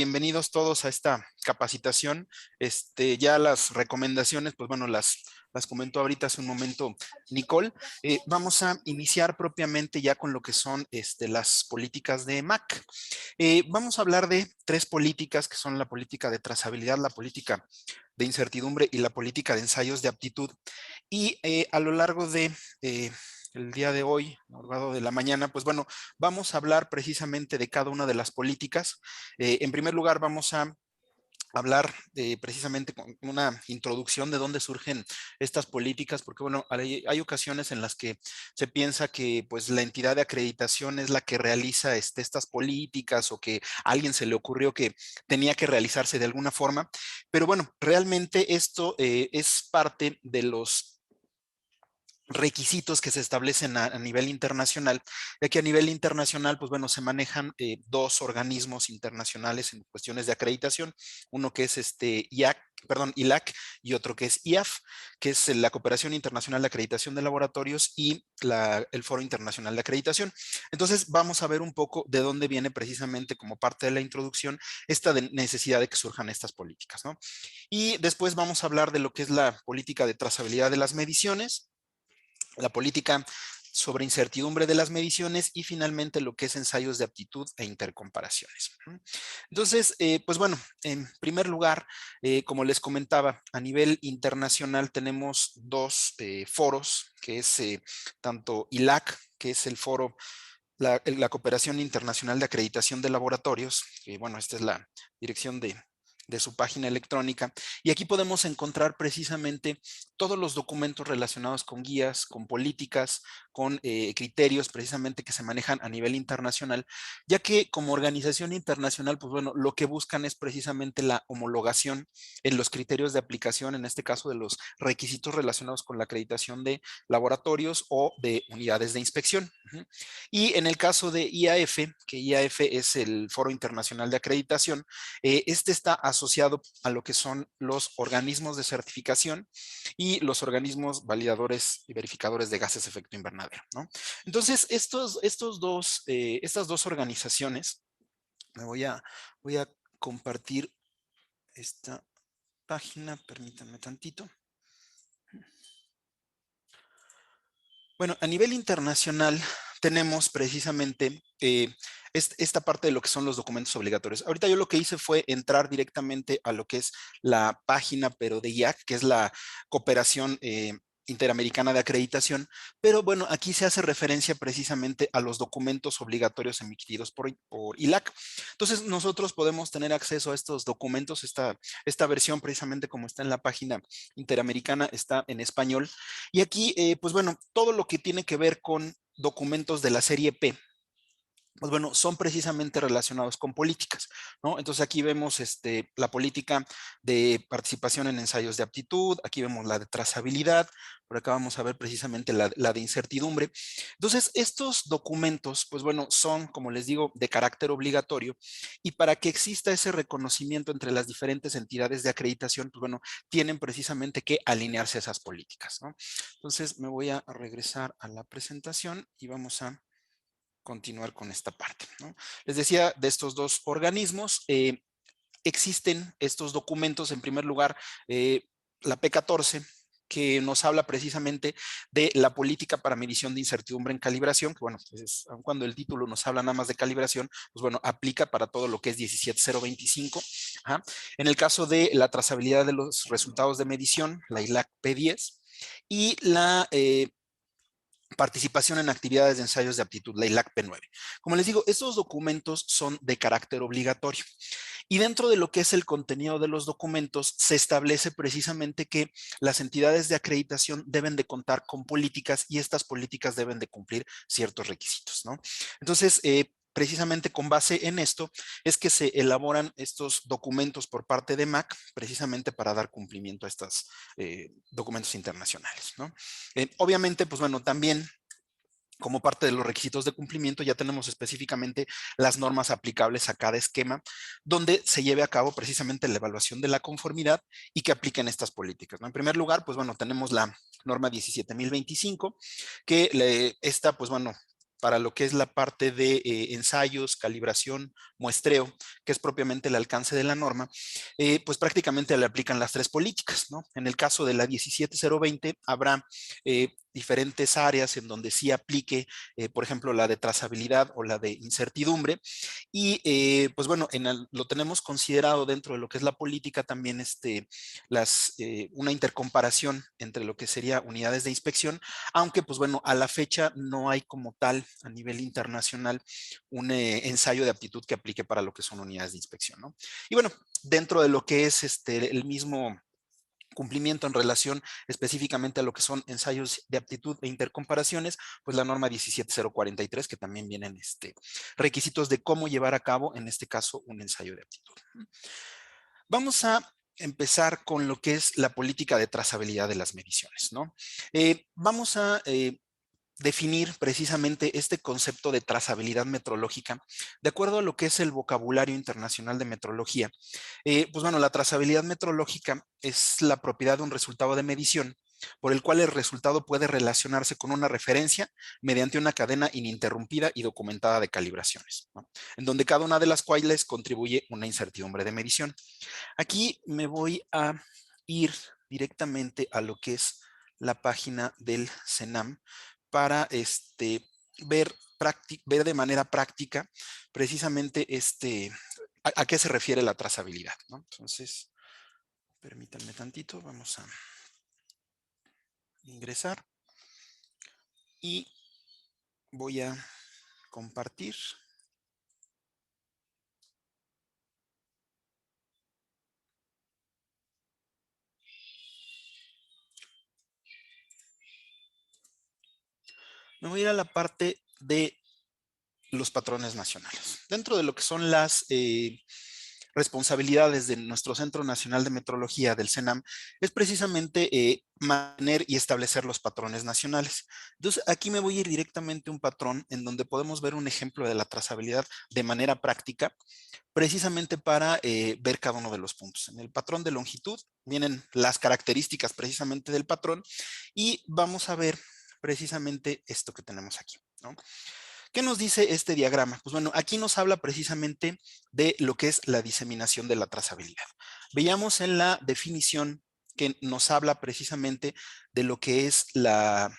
bienvenidos todos a esta capacitación. Ya las recomendaciones, pues bueno, las comentó ahorita hace un momento Nicole. Vamos a iniciar propiamente ya con lo que son las políticas de MAC. Vamos a hablar de tres políticas que son la política de trazabilidad, la política de incertidumbre y la política de ensayos de aptitud. Y a lo largo de el día de hoy, a lo largo de la mañana, pues bueno, vamos a hablar precisamente de cada una de las políticas. En primer lugar, vamos a hablar precisamente con una introducción de dónde surgen estas políticas, porque bueno, hay ocasiones en las que se piensa que pues la entidad de acreditación es la que realiza estas políticas o que a alguien se le ocurrió que tenía que realizarse de alguna forma, pero bueno, realmente esto es parte de los requisitos que se establecen a nivel internacional, ya que a nivel internacional, pues bueno, se manejan dos organismos internacionales en cuestiones de acreditación, uno que es ILAC y otro que es IAF, que es la Cooperación Internacional de Acreditación de Laboratorios y el Foro Internacional de Acreditación. Entonces vamos a ver un poco de dónde viene precisamente como parte de la introducción esta necesidad de que surjan estas políticas, ¿no? Y después vamos a hablar de lo que es la política de trazabilidad de las mediciones, la política sobre incertidumbre de las mediciones y finalmente lo que es ensayos de aptitud e intercomparaciones. Entonces, pues bueno, en primer lugar, como les comentaba, a nivel internacional tenemos dos foros, que es tanto ILAC, que es el foro, la Cooperación Internacional de Acreditación de Laboratorios, que bueno, esta es la dirección de su página electrónica. Y aquí podemos encontrar precisamente todos los documentos relacionados con guías, con políticas, con criterios precisamente que se manejan a nivel internacional, ya que como organización internacional, pues bueno, lo que buscan es precisamente la homologación en los criterios de aplicación, en este caso de los requisitos relacionados con la acreditación de laboratorios o de unidades de inspección. Y en el caso de IAF, que IAF es el Foro Internacional de Acreditación, este está asociado a lo que son los organismos de certificación y los organismos validadores y verificadores de gases de efecto invernadero, ¿no? Entonces, estas dos organizaciones, voy a compartir esta página, permítanme tantito. Bueno, a nivel internacional tenemos precisamente esta parte de lo que son los documentos obligatorios. Ahorita yo lo que hice fue entrar directamente a lo que es la página, pero de IAC, que es la Cooperación Interamericana de Acreditación, pero bueno, aquí se hace referencia precisamente a los documentos obligatorios emitidos por ILAC. Entonces, nosotros podemos tener acceso a estos documentos, esta versión precisamente como está en la página interamericana, está en español. Y aquí, pues bueno, todo lo que tiene que ver con documentos de la serie P, pues bueno, son precisamente relacionados con políticas, ¿no? Entonces aquí vemos la política de participación en ensayos de aptitud, aquí vemos la de trazabilidad, por acá vamos a ver precisamente la de incertidumbre. Entonces estos documentos, pues bueno, son, como les digo, de carácter obligatorio y para que exista ese reconocimiento entre las diferentes entidades de acreditación, pues bueno, tienen precisamente que alinearse a esas políticas, ¿no? Entonces me voy a regresar a la presentación y vamos a continuar con esta parte, ¿no? Les decía de estos dos organismos, existen estos documentos, en primer lugar, la P14, que nos habla precisamente de la política para medición de incertidumbre en calibración, que bueno, pues aun cuando el título nos habla nada más de calibración, pues bueno, aplica para todo lo que es 17025. Ajá. En el caso de la trazabilidad de los resultados de medición, la ILAC P10, y la participación en actividades de ensayos de aptitud, la ILAC P9. Como les digo, estos documentos son de carácter obligatorio. Y dentro de lo que es el contenido de los documentos, se establece precisamente que las entidades de acreditación deben de contar con políticas y estas políticas deben de cumplir ciertos requisitos, ¿no? Entonces, precisamente con base en esto es que se elaboran estos documentos por parte de MAC precisamente para dar cumplimiento a estos documentos internacionales, ¿no? Obviamente, pues bueno, también como parte de los requisitos de cumplimiento ya tenemos específicamente las normas aplicables a cada esquema donde se lleve a cabo precisamente la evaluación de la conformidad y que apliquen estas políticas, ¿no? En primer lugar, pues bueno, tenemos la norma 17025 que esta, pues bueno, para lo que es la parte de ensayos, calibración, muestreo, que es propiamente el alcance de la norma, pues prácticamente le aplican las tres políticas, ¿no? En el caso de la 17020 habrá diferentes áreas en donde sí aplique, por ejemplo, la de trazabilidad o la de incertidumbre. Y pues bueno, lo tenemos considerado dentro de lo que es la política también una intercomparación entre lo que sería unidades de inspección, aunque pues bueno, a la fecha no hay como tal a nivel internacional un ensayo de aptitud que aplique para lo que son unidades de inspección, ¿no? Y bueno, dentro de lo que es el mismo cumplimiento en relación específicamente a lo que son ensayos de aptitud e intercomparaciones, pues la norma 17043, que también vienen requisitos de cómo llevar a cabo, en este caso, un ensayo de aptitud. Vamos a empezar con lo que es la política de trazabilidad de las mediciones, ¿no? Vamos a definir precisamente este concepto de trazabilidad metrológica de acuerdo a lo que es el vocabulario internacional de metrología. Pues bueno, la trazabilidad metrológica es la propiedad de un resultado de medición por el cual el resultado puede relacionarse con una referencia mediante una cadena ininterrumpida y documentada de calibraciones, ¿no? En donde cada una de las cuales contribuye una incertidumbre de medición. Aquí me voy a ir directamente a lo que es la página del CENAM para ver, ver de manera práctica precisamente a qué se refiere la trazabilidad, ¿no? Entonces, permítanme tantito, vamos a ingresar y voy a compartir. Me voy a ir a la parte de los patrones nacionales. Dentro de lo que son las responsabilidades de nuestro Centro Nacional de Metrología del CENAM es precisamente mantener y establecer los patrones nacionales. Entonces, aquí me voy a ir directamente a un patrón en donde podemos ver un ejemplo de la trazabilidad de manera práctica, precisamente para ver cada uno de los puntos. En el patrón de longitud vienen las características precisamente del patrón y vamos a ver precisamente esto que tenemos aquí, ¿no? ¿Qué nos dice este diagrama? Pues bueno, aquí nos habla precisamente de lo que es la diseminación de la trazabilidad. Veíamos en la definición que nos habla precisamente de lo que es la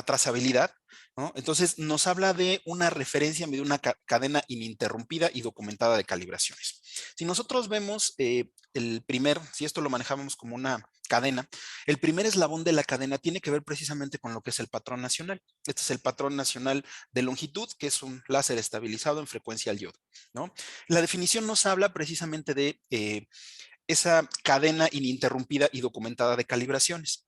trazabilidad, ¿no? Entonces nos habla de una referencia de una cadena ininterrumpida y documentada de calibraciones. Si nosotros vemos si esto lo manejamos como una cadena, el primer eslabón de la cadena tiene que ver precisamente con lo que es el patrón nacional. Este es el patrón nacional de longitud, que es un láser estabilizado en frecuencia al diodo, ¿no? La definición nos habla precisamente de esa cadena ininterrumpida y documentada de calibraciones.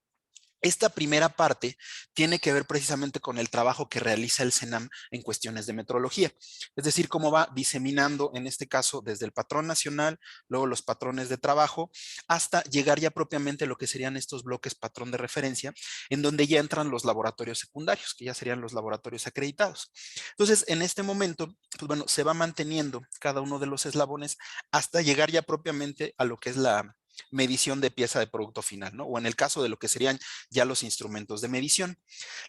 Esta primera parte tiene que ver precisamente con el trabajo que realiza el CENAM en cuestiones de metrología, es decir, cómo va diseminando, en este caso, desde el patrón nacional, luego los patrones de trabajo, hasta llegar ya propiamente a lo que serían estos bloques patrón de referencia, en donde ya entran los laboratorios secundarios, que ya serían los laboratorios acreditados. Entonces, en este momento, pues bueno, se va manteniendo cada uno de los eslabones hasta llegar ya propiamente a lo que es la medición de pieza de producto final, ¿no? O en el caso de lo que serían ya los instrumentos de medición.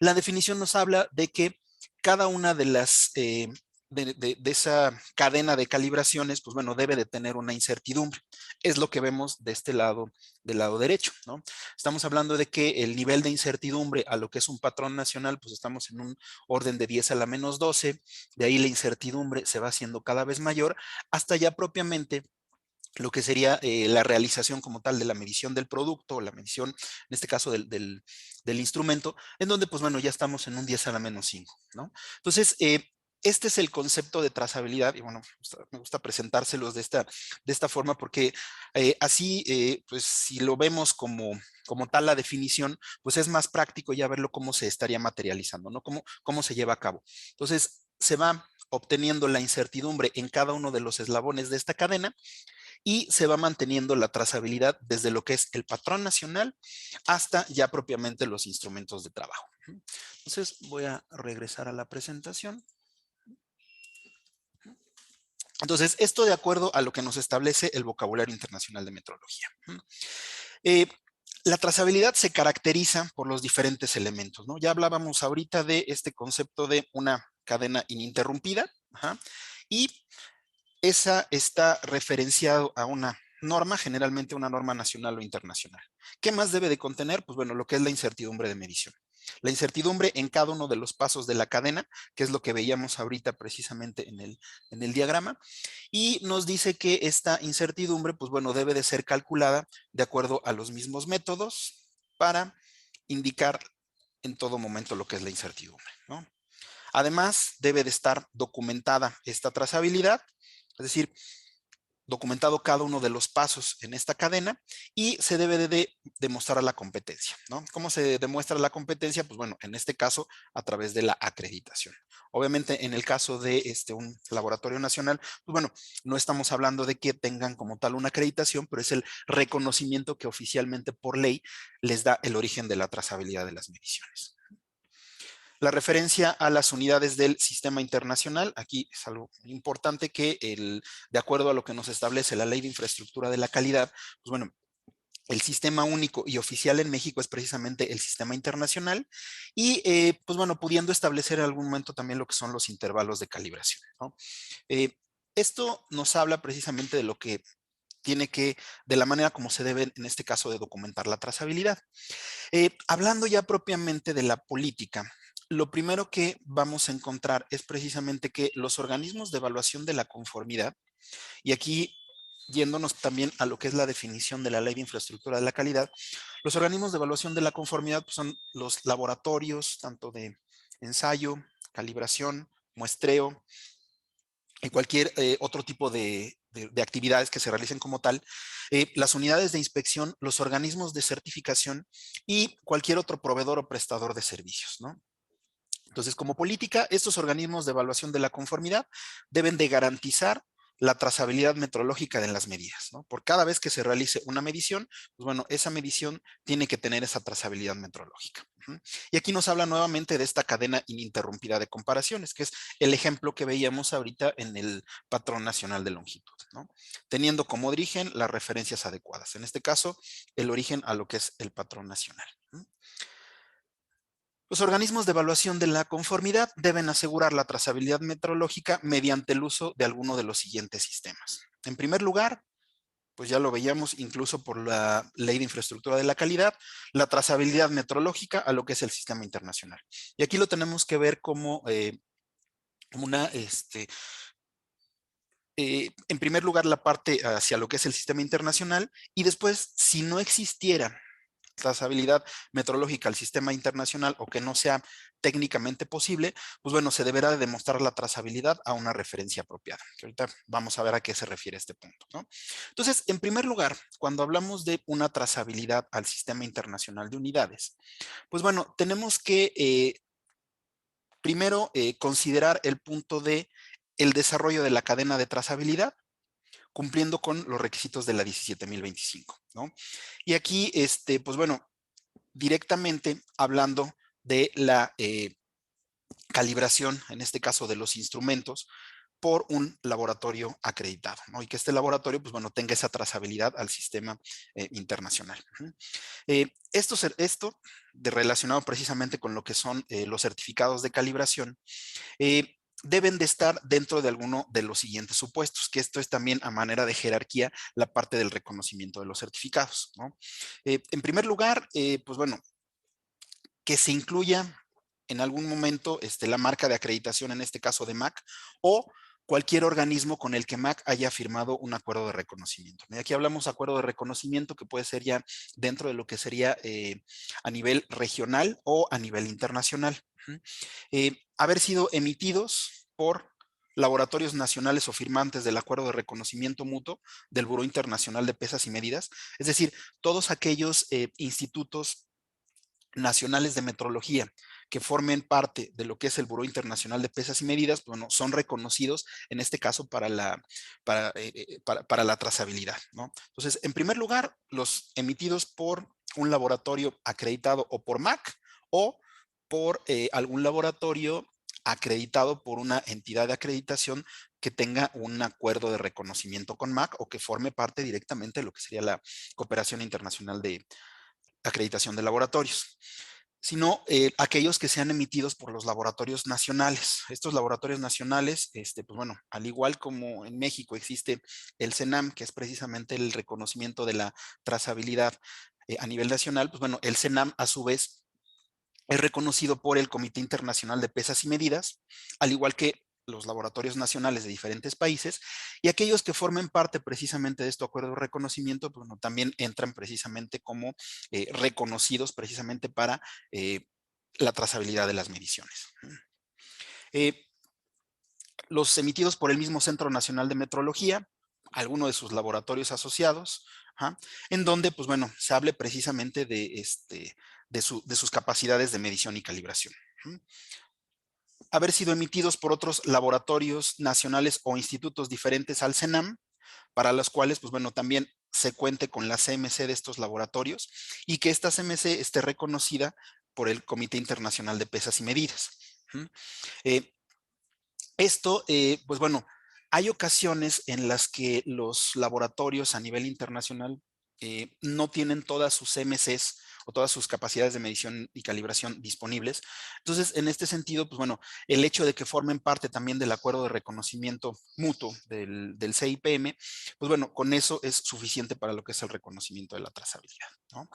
La definición nos habla de que cada una de las de esa cadena de calibraciones, pues bueno, debe de tener una incertidumbre. Es lo que vemos de este lado, del lado derecho, ¿no? Estamos hablando de que el nivel de incertidumbre a lo que es un patrón nacional, pues estamos en un orden de 10 a la menos 12, de ahí la incertidumbre se va haciendo cada vez mayor, hasta ya propiamente lo que sería la realización como tal de la medición del producto, o la medición, en este caso, del instrumento, en donde, pues bueno, ya estamos en un 10 a la menos 5, ¿no? Entonces, este es el concepto de trazabilidad y bueno, me gusta presentárselos de esta forma porque así, pues si lo vemos como tal la definición, pues es más práctico ya verlo cómo se estaría materializando, ¿no? Cómo se lleva a cabo. Entonces, se va obteniendo la incertidumbre en cada uno de los eslabones de esta cadena y se va manteniendo la trazabilidad desde lo que es el patrón nacional hasta ya propiamente los instrumentos de trabajo. Entonces voy a regresar a la presentación. Entonces, esto de acuerdo a lo que nos establece el vocabulario internacional de metrología. Eh, la trazabilidad se caracteriza por los diferentes elementos, ¿no? Ya hablábamos ahorita de este concepto de una cadena ininterrumpida, ajá, y esa está referenciado a una norma, generalmente una norma nacional o internacional. ¿Qué más debe de contener? Pues bueno, lo que es la incertidumbre de medición. La incertidumbre en cada uno de los pasos de la cadena, que es lo que veíamos ahorita precisamente en el diagrama, y nos dice que esta incertidumbre, pues bueno, debe de ser calculada de acuerdo a los mismos métodos para indicar en todo momento lo que es la incertidumbre, ¿no? Además, debe de estar documentada esta trazabilidad, es decir, documentado cada uno de los pasos en esta cadena y se debe de demostrar la competencia, ¿no? ¿Cómo se demuestra la competencia? Pues bueno, en este caso a través de la acreditación. Obviamente en el caso de un laboratorio nacional, pues bueno, no estamos hablando de que tengan como tal una acreditación, pero es el reconocimiento que oficialmente por ley les da el origen de la trazabilidad de las mediciones. La referencia a las unidades del sistema internacional, aquí es algo importante que de acuerdo a lo que nos establece la Ley de Infraestructura de la Calidad, pues bueno, el sistema único y oficial en México es precisamente el sistema internacional y pues bueno, pudiendo establecer en algún momento también lo que son los intervalos de calibración, ¿no? Esto nos habla precisamente de lo que tiene que, de la manera como se debe en este caso de documentar la trazabilidad. Hablando ya propiamente de la política, lo primero que vamos a encontrar es precisamente que los organismos de evaluación de la conformidad, y aquí yéndonos también a lo que es la definición de la Ley de Infraestructura de la Calidad, los organismos de evaluación de la conformidad pues, son los laboratorios, tanto de ensayo, calibración, muestreo, y cualquier otro tipo de actividades que se realicen como tal, las unidades de inspección, los organismos de certificación y cualquier otro proveedor o prestador de servicios, ¿no? Entonces, como política, estos organismos de evaluación de la conformidad deben de garantizar la trazabilidad metrológica de las medidas, ¿no? Por cada vez que se realice una medición, pues bueno, esa medición tiene que tener esa trazabilidad metrológica. Y aquí nos habla nuevamente de esta cadena ininterrumpida de comparaciones, que es el ejemplo que veíamos ahorita en el patrón nacional de longitud, ¿no? Teniendo como origen las referencias adecuadas. En este caso, el origen a lo que es el patrón nacional. Los organismos de evaluación de la conformidad deben asegurar la trazabilidad metrológica mediante el uso de alguno de los siguientes sistemas. En primer lugar, pues ya lo veíamos incluso por la Ley de Infraestructura de la Calidad, la trazabilidad metrológica a lo que es el sistema internacional. Y aquí lo tenemos que ver como una, en primer lugar, la parte hacia lo que es el sistema internacional y después, si no existiera trazabilidad metrológica al sistema internacional o que no sea técnicamente posible, pues bueno, se deberá de demostrar la trazabilidad a una referencia apropiada. Que ahorita vamos a ver a qué se refiere este punto, ¿no? Entonces, en primer lugar, cuando hablamos de una trazabilidad al sistema internacional de unidades, pues bueno, tenemos que primero considerar el punto de el desarrollo de la cadena de trazabilidad cumpliendo con los requisitos de la 17025, ¿no? Y aquí, pues bueno, directamente hablando de la calibración, en este caso de los instrumentos, por un laboratorio acreditado, ¿no? Y que este laboratorio, pues bueno, tenga esa trazabilidad al sistema internacional. Esto de relacionado precisamente con lo que son los certificados de calibración, deben de estar dentro de alguno de los siguientes supuestos, que esto es también a manera de jerarquía la parte del reconocimiento de los certificados, ¿no? En primer lugar, pues bueno, que se incluya en algún momento la marca de acreditación, en este caso de MAC, o cualquier organismo con el que MAC haya firmado un acuerdo de reconocimiento. Y aquí hablamos acuerdo de reconocimiento que puede ser ya dentro de lo que sería a nivel regional o a nivel internacional. Haber sido emitidos por laboratorios nacionales o firmantes del acuerdo de reconocimiento mutuo del Buró Internacional de Pesas y Medidas, es decir, todos aquellos institutos nacionales de metrología que formen parte de lo que es el Buró Internacional de Pesas y Medidas, bueno, son reconocidos en este caso para la trazabilidad, ¿no? Entonces, en primer lugar, los emitidos por un laboratorio acreditado o por MAC o por algún laboratorio acreditado por una entidad de acreditación que tenga un acuerdo de reconocimiento con MAC o que forme parte directamente de lo que sería la cooperación internacional de acreditación de laboratorios. sino aquellos que sean emitidos por los laboratorios nacionales. Estos laboratorios nacionales, pues bueno, al igual como en México existe el CENAM, que es precisamente el reconocimiento de la trazabilidad a nivel nacional, pues bueno, el CENAM a su vez es reconocido por el Comité Internacional de Pesas y Medidas, al igual que los laboratorios nacionales de diferentes países, y aquellos que formen parte precisamente de este acuerdo de reconocimiento, pues, bueno, también entran precisamente como reconocidos precisamente para la trazabilidad de las mediciones. Eh, los emitidos por el mismo Centro Nacional de Metrología, alguno de sus laboratorios asociados, ¿ja? En donde, pues bueno, se hable precisamente de sus capacidades de medición y calibración. Haber sido emitidos por otros laboratorios nacionales o institutos diferentes al CENAM, para los cuales, pues bueno, también se cuente con la CMC de estos laboratorios y que esta CMC esté reconocida por el Comité Internacional de Pesas y Medidas. Eh, pues bueno, hay ocasiones en las que los laboratorios a nivel internacional no tienen todas sus CMCs o todas sus capacidades de medición y calibración disponibles. Entonces, en este sentido, pues bueno, el hecho de que formen parte también del acuerdo de reconocimiento mutuo del CIPM, pues bueno, con eso es suficiente para lo que es el reconocimiento de la trazabilidad, ¿no?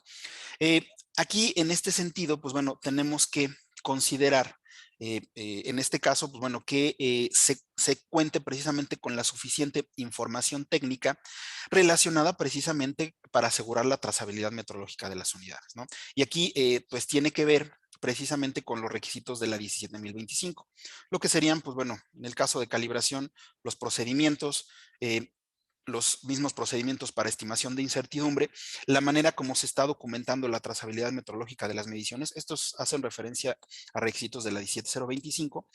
Aquí, en este sentido, pues bueno, tenemos que considerar en este caso, pues bueno, que se cuente precisamente con la suficiente información técnica relacionada precisamente para asegurar la trazabilidad metrológica de las unidades, ¿no? Y aquí, pues tiene que ver precisamente con los requisitos de la 17025, lo que serían, pues bueno, en el caso de calibración, los procedimientos, los mismos procedimientos para estimación de incertidumbre, la manera como se está documentando la trazabilidad metrológica de las mediciones, estos hacen referencia a requisitos de la 17025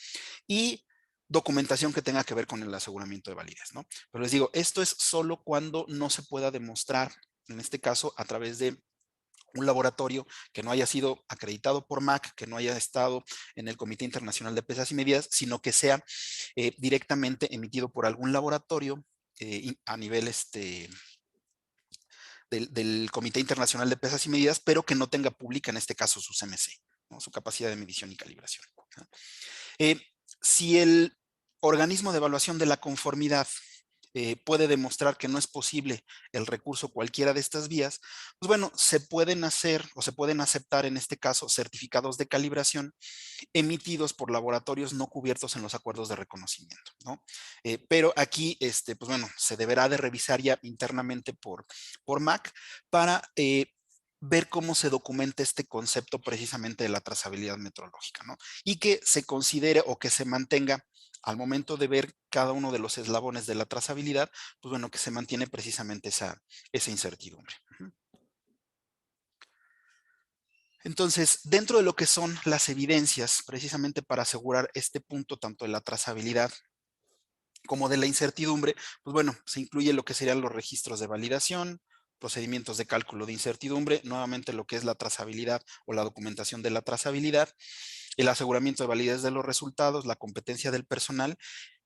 y documentación que tenga que ver con el aseguramiento de validez, ¿no? Pero les digo, esto es solo cuando no se pueda demostrar, en este caso, a través de un laboratorio que no haya sido acreditado por MAC, que no haya estado en el Comité Internacional de Pesas y Medidas, sino que sea directamente emitido por algún laboratorio a nivel del Comité Internacional de Pesas y Medidas, pero que no tenga pública en este caso su CMC, ¿no? Su capacidad de medición y calibración, ¿no? Eh, si el organismo de evaluación de la conformidad puede demostrar que no es posible el recurso cualquiera de estas vías, pues bueno, se pueden hacer o se pueden aceptar en este caso certificados de calibración emitidos por laboratorios no cubiertos en los acuerdos de reconocimiento, ¿no? Pero aquí, pues bueno, se deberá de revisar ya internamente por MAC para ver cómo se documenta este concepto precisamente de la trazabilidad metrológica, ¿no? Y que se considere o que se mantenga al momento de ver cada uno de los eslabones de la trazabilidad, pues bueno, que se mantiene precisamente esa incertidumbre. Entonces, dentro de lo que son las evidencias, precisamente para asegurar este punto, tanto de la trazabilidad como de la incertidumbre, pues bueno, se incluye lo que serían los registros de validación, procedimientos de cálculo de incertidumbre, nuevamente lo que es la trazabilidad o la documentación de la trazabilidad, el aseguramiento de validez de los resultados, la competencia del personal,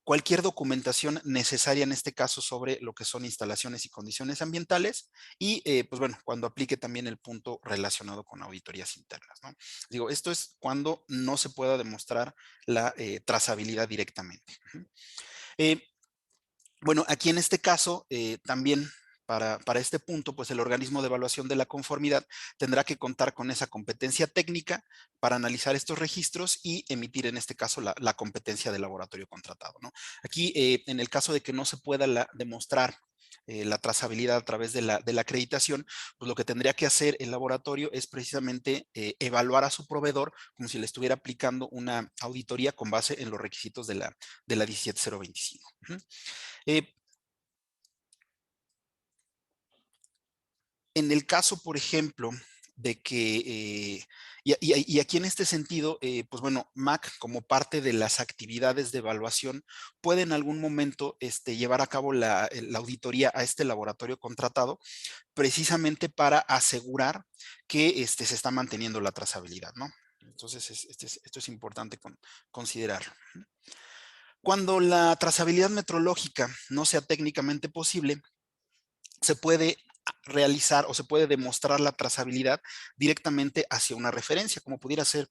cualquier documentación necesaria en este caso sobre lo que son instalaciones y condiciones ambientales y pues bueno, cuando aplique también el punto relacionado con auditorías internas, ¿no? Digo, esto es cuando no se pueda demostrar la trazabilidad directamente. Eh, bueno, aquí en este caso también para este punto, pues el organismo de evaluación de la conformidad tendrá que contar con esa competencia técnica para analizar estos registros y emitir en este caso la competencia del laboratorio contratado, ¿no? Aquí, en el caso de que no se pueda demostrar la trazabilidad a través de la acreditación, pues lo que tendría que hacer el laboratorio es precisamente evaluar a su proveedor como si le estuviera aplicando una auditoría con base en los requisitos de la 17025. Eh, en el caso, por ejemplo, de que, y aquí en este sentido, pues bueno, MAC como parte de las actividades de evaluación puede en algún momento llevar a cabo la auditoría a este laboratorio contratado precisamente para asegurar que se está manteniendo la trazabilidad, ¿no? Entonces, esto es importante considerarlo. Cuando la trazabilidad metrológica no sea técnicamente posible, se puede realizar o se puede demostrar la trazabilidad directamente hacia una referencia, como pudiera ser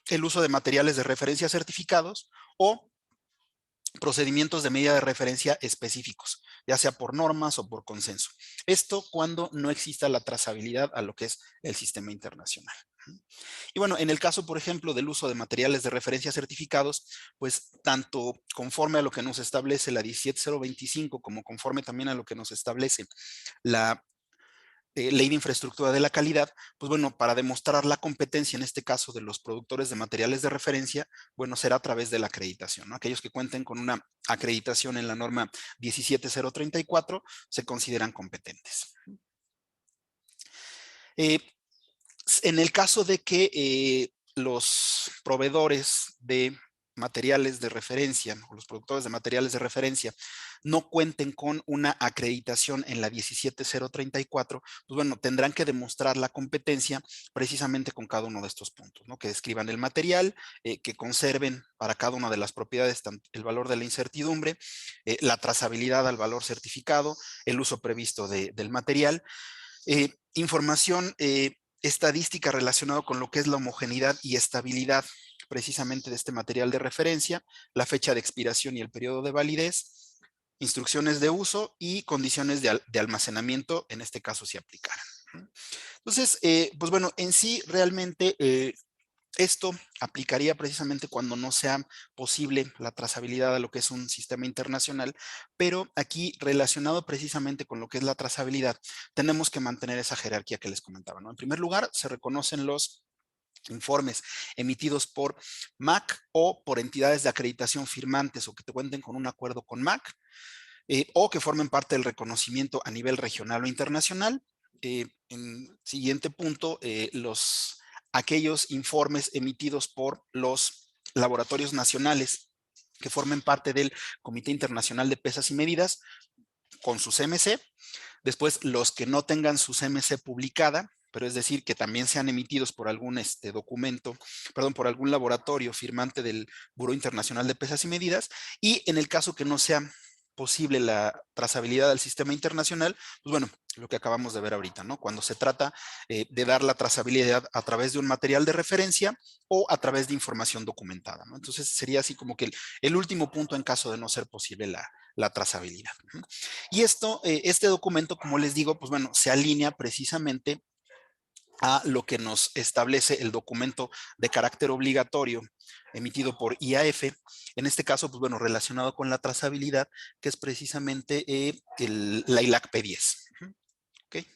el uso de materiales de referencia certificados o procedimientos de medida de referencia específicos, ya sea por normas o por consenso. Esto cuando no exista la trazabilidad a lo que es el sistema internacional. Y bueno, en el caso, por ejemplo, del uso de materiales de referencia certificados, pues tanto conforme a lo que nos establece la 17025 como conforme también a lo que nos establece la Ley de Infraestructura de la Calidad, pues bueno, para demostrar la competencia, en este caso de los productores de materiales de referencia, bueno, será a través de la acreditación, ¿no? Aquellos que cuenten con una acreditación en la norma 17034 se consideran competentes. En el caso de que los proveedores de materiales de referencia o los productores de materiales de referencia no cuenten con una acreditación en la 17034, pues bueno, tendrán que demostrar la competencia precisamente con cada uno de estos puntos, ¿no? Que describan el material, que conserven para cada una de las propiedades el valor de la incertidumbre, la trazabilidad al valor certificado, el uso previsto del material, información estadística relacionada con lo que es la homogeneidad y estabilidad precisamente de este material de referencia, la fecha de expiración y el periodo de validez, instrucciones de uso y condiciones de almacenamiento, en este caso si aplicaran. Entonces, pues bueno, en sí realmente esto aplicaría precisamente cuando no sea posible la trazabilidad a lo que es un sistema internacional, pero aquí relacionado precisamente con lo que es la trazabilidad, tenemos que mantener esa jerarquía que les comentaba, ¿no? En primer lugar, se reconocen los informes emitidos por MAC o por entidades de acreditación firmantes o que te cuenten con un acuerdo con MAC, o que formen parte del reconocimiento a nivel regional o internacional. En siguiente punto, aquellos informes emitidos por los laboratorios nacionales que formen parte del Comité Internacional de Pesas y Medidas con su CMC. Después, los que no tengan su CMC publicada, pero es decir, que también sean emitidos por algún documento, perdón, por algún laboratorio firmante del Buró Internacional de Pesas y Medidas. Y en el caso que no sea posible la trazabilidad del sistema internacional, pues bueno, lo que acabamos de ver ahorita, ¿no? Cuando se trata de dar la trazabilidad a través de un material de referencia o a través de información documentada, ¿no? Entonces sería así como que el último punto en caso de no ser posible la trazabilidad. Y este documento, como les digo, pues bueno, se alinea precisamente a lo que nos establece el documento de carácter obligatorio emitido por IAF, en este caso, pues bueno, relacionado con la trazabilidad, que es precisamente la ILAC P10. ¿Okay?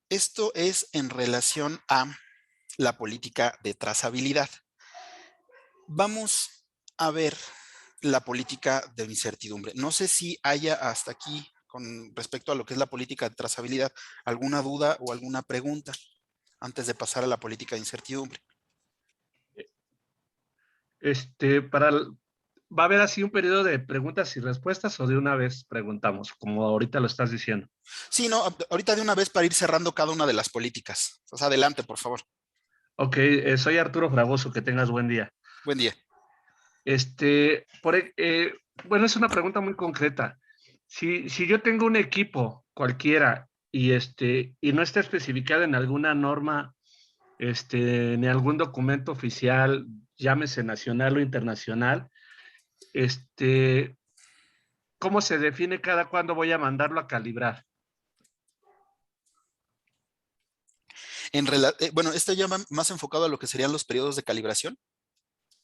Esto es en relación a la política de trazabilidad. Vamos a ver la política de incertidumbre. No sé si haya hasta aquí, con respecto a lo que es la política de trazabilidad, alguna duda o alguna pregunta antes de pasar a la política de incertidumbre. ¿Va a haber así un periodo de preguntas y respuestas o de una vez preguntamos, como ahorita lo estás diciendo? Sí, no, ahorita de una vez para ir cerrando cada una de las políticas. O sea, adelante, por favor. Ok, soy Arturo Fragoso, que tengas buen día. Buen día. Bueno, es una pregunta muy concreta. Si yo tengo un equipo cualquiera y no está especificado en alguna norma, en algún documento oficial, llámese nacional o internacional, ¿cómo se define cada cuándo voy a mandarlo a calibrar? Bueno, esto ya va más enfocado a lo que serían los periodos de calibración.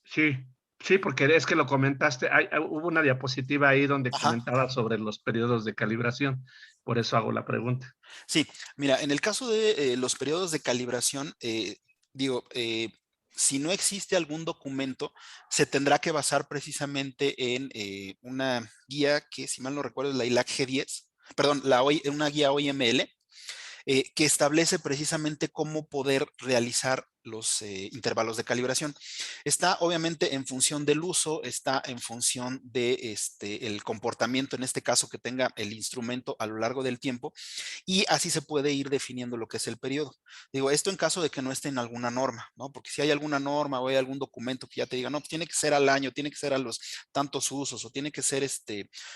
Sí, sí, porque es que lo comentaste, hubo una diapositiva ahí donde Ajá. comentaba sobre los periodos de calibración, por eso hago la pregunta. Sí, mira, en el caso de los periodos de calibración, digo, si no existe algún documento, se tendrá que basar precisamente en una guía que, si mal no recuerdo, es la ILAC G10, perdón, una guía OIML, que establece precisamente cómo poder realizar los intervalos de calibración. Está obviamente en función del uso, está en función de el comportamiento, en este caso, que tenga el instrumento a lo largo del tiempo, y así se puede ir definiendo lo que es el periodo. Digo, esto en caso de que no esté en alguna norma, ¿no? Porque si hay alguna norma o hay algún documento que ya te diga, no, pues tiene que ser al año, tiene que ser a los tantos usos, o tiene que ser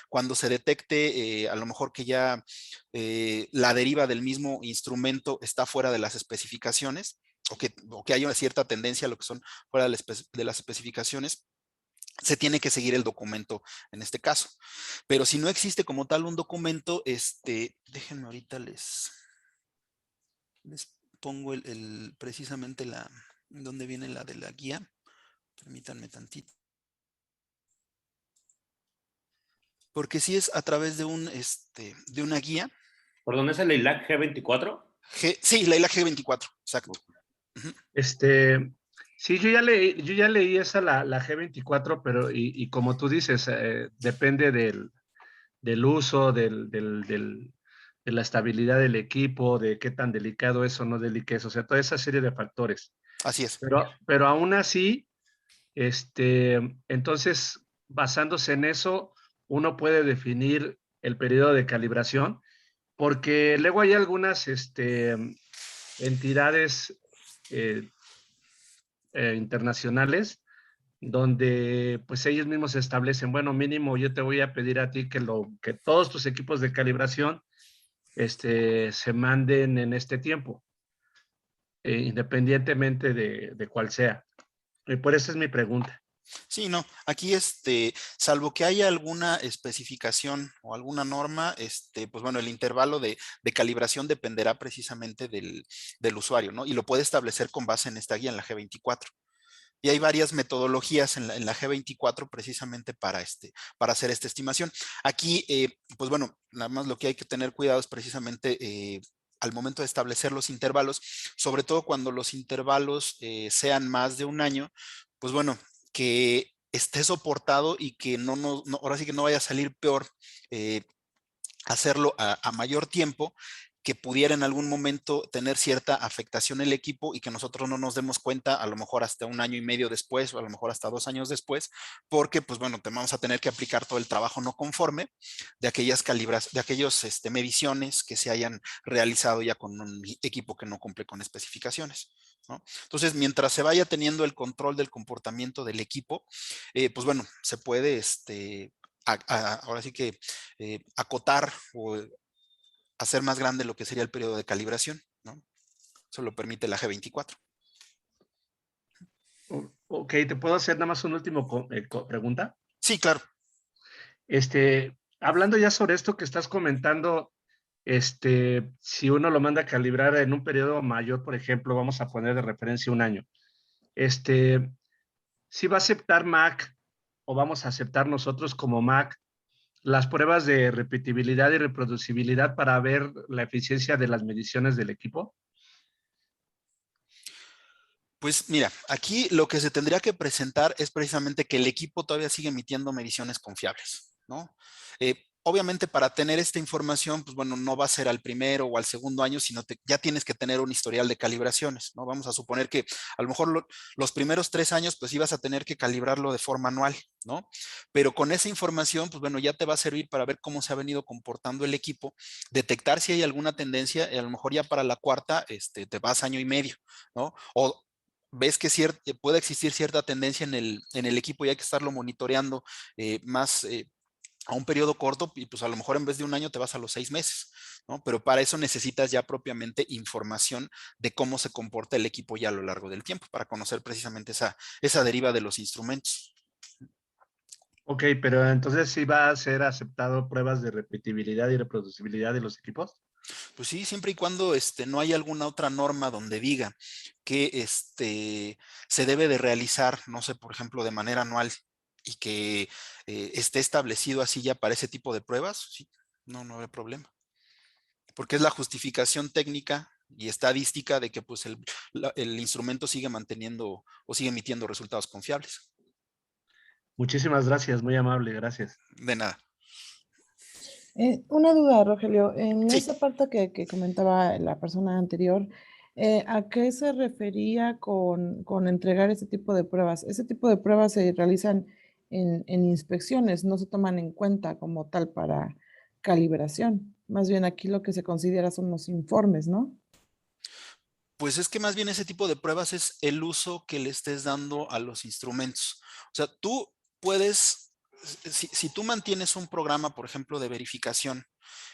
cuando se detecte a lo mejor que ya la deriva del mismo instrumento está fuera de las especificaciones, o que hay una cierta tendencia a lo que son fuera de las especificaciones, se tiene que seguir el documento en este caso. Pero si no existe como tal un documento, déjenme ahorita les pongo precisamente donde viene la de la guía. Permítanme tantito. Porque si es a través de una guía. ¿Por dónde es el ILAC G24? Sí, la ILAC G24, exacto. Sí, yo ya leí esa, la G24, pero y como tú dices, depende del uso, de la estabilidad del equipo, de qué tan delicado es o no delicado, o sea, toda esa serie de factores. Así es. Pero aún así, entonces, basándose en eso, uno puede definir el periodo de calibración, porque luego hay algunas entidades internacionales donde pues ellos mismos establecen, bueno, mínimo yo te voy a pedir a ti que todos tus equipos de calibración se manden en este tiempo, independientemente de cuál sea. Y por eso es mi pregunta. Sí, no, aquí salvo que haya alguna especificación o alguna norma, pues bueno, el intervalo de calibración dependerá precisamente del usuario, ¿no? Y lo puede establecer con base en esta guía, en la G24. Y hay varias metodologías en la G24 precisamente para hacer esta estimación. Aquí, pues bueno, nada más lo que hay que tener cuidado es precisamente al momento de establecer los intervalos, sobre todo cuando los intervalos sean más de un año, pues bueno, que esté soportado y que ahora sí que no vaya a salir peor hacerlo a mayor tiempo, que pudiera en algún momento tener cierta afectación el equipo y que nosotros no nos demos cuenta a lo mejor hasta un año y medio después o a lo mejor hasta 2 años después, porque pues bueno, vamos a tener que aplicar todo el trabajo no conforme de aquellos mediciones que se hayan realizado ya con un equipo que no cumple con especificaciones, ¿no? Entonces, mientras se vaya teniendo el control del comportamiento del equipo, pues bueno, se puede ahora sí que acotar o hacer más grande lo que sería el periodo de calibración, ¿no? Eso lo permite la G24. Ok, ¿te puedo hacer nada más una última pregunta? Sí, claro. Hablando ya sobre esto que estás comentando, si uno lo manda a calibrar en un periodo mayor, por ejemplo, vamos a poner de referencia un año, si va a aceptar Mac o vamos a aceptar nosotros como Mac las pruebas de repetibilidad y reproducibilidad para ver la eficiencia de las mediciones del equipo. Pues mira, aquí lo que se tendría que presentar es precisamente que el equipo todavía sigue emitiendo mediciones confiables, ¿no? Obviamente para tener esta información, pues bueno, no va a ser al primero o al segundo año, sino ya tienes que tener un historial de calibraciones, ¿no? Vamos a suponer que a lo mejor los primeros 3 años, pues ibas a tener que calibrarlo de forma anual, ¿no? Pero con esa información, pues bueno, ya te va a servir para ver cómo se ha venido comportando el equipo, detectar si hay alguna tendencia, y a lo mejor ya para la cuarta, te vas año y medio, ¿no? O ves que puede existir cierta tendencia en el equipo y hay que estarlo monitoreando más a un periodo corto, y pues a lo mejor en vez de un año te vas a los 6 meses, ¿no? Pero para eso necesitas ya propiamente información de cómo se comporta el equipo ya a lo largo del tiempo, para conocer precisamente esa deriva de los instrumentos. Ok, pero entonces sí va a ser aceptado pruebas de repetibilidad y reproducibilidad de los equipos. Pues sí, siempre y cuando no haya alguna otra norma donde diga que se debe de realizar, no sé, por ejemplo, de manera anual, y que esté establecido así ya para ese tipo de pruebas, sí, no hay problema. Porque es la justificación técnica y estadística de que pues el instrumento sigue manteniendo o sigue emitiendo resultados confiables. Muchísimas gracias, muy amable, gracias. De nada. Una duda, Rogelio. En Sí. esa parte que comentaba la persona anterior, ¿A qué se refería con entregar ese tipo de pruebas? Ese tipo de pruebas se realizan en inspecciones, no se toman en cuenta como tal para calibración. Más bien aquí lo que se considera son los informes, ¿no? Pues es que más bien ese tipo de pruebas es el uso que le estés dando a los instrumentos. O sea, tú puedes, si tú mantienes un programa, por ejemplo, de verificación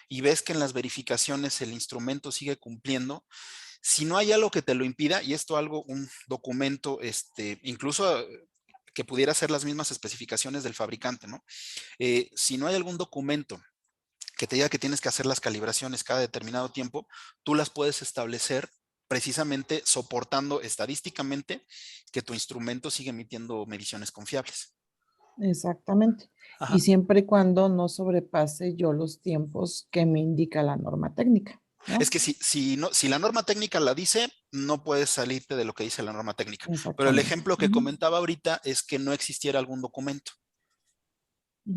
y ves que en las verificaciones el instrumento sigue cumpliendo, si no hay algo que te lo impida, y esto algo, un documento, incluso que pudiera ser las mismas especificaciones del fabricante, ¿no? Si no hay algún documento que te diga que tienes que hacer las calibraciones cada determinado tiempo, tú las puedes establecer precisamente soportando estadísticamente que tu instrumento sigue emitiendo mediciones confiables. Exactamente. Ajá. Y siempre y cuando no sobrepase yo los tiempos que me indica la norma técnica, ¿no? Es que si la norma técnica la dice, no puedes salirte de lo que dice la norma técnica. Pero el Exactamente. ejemplo que comentaba ahorita es que no existiera algún documento.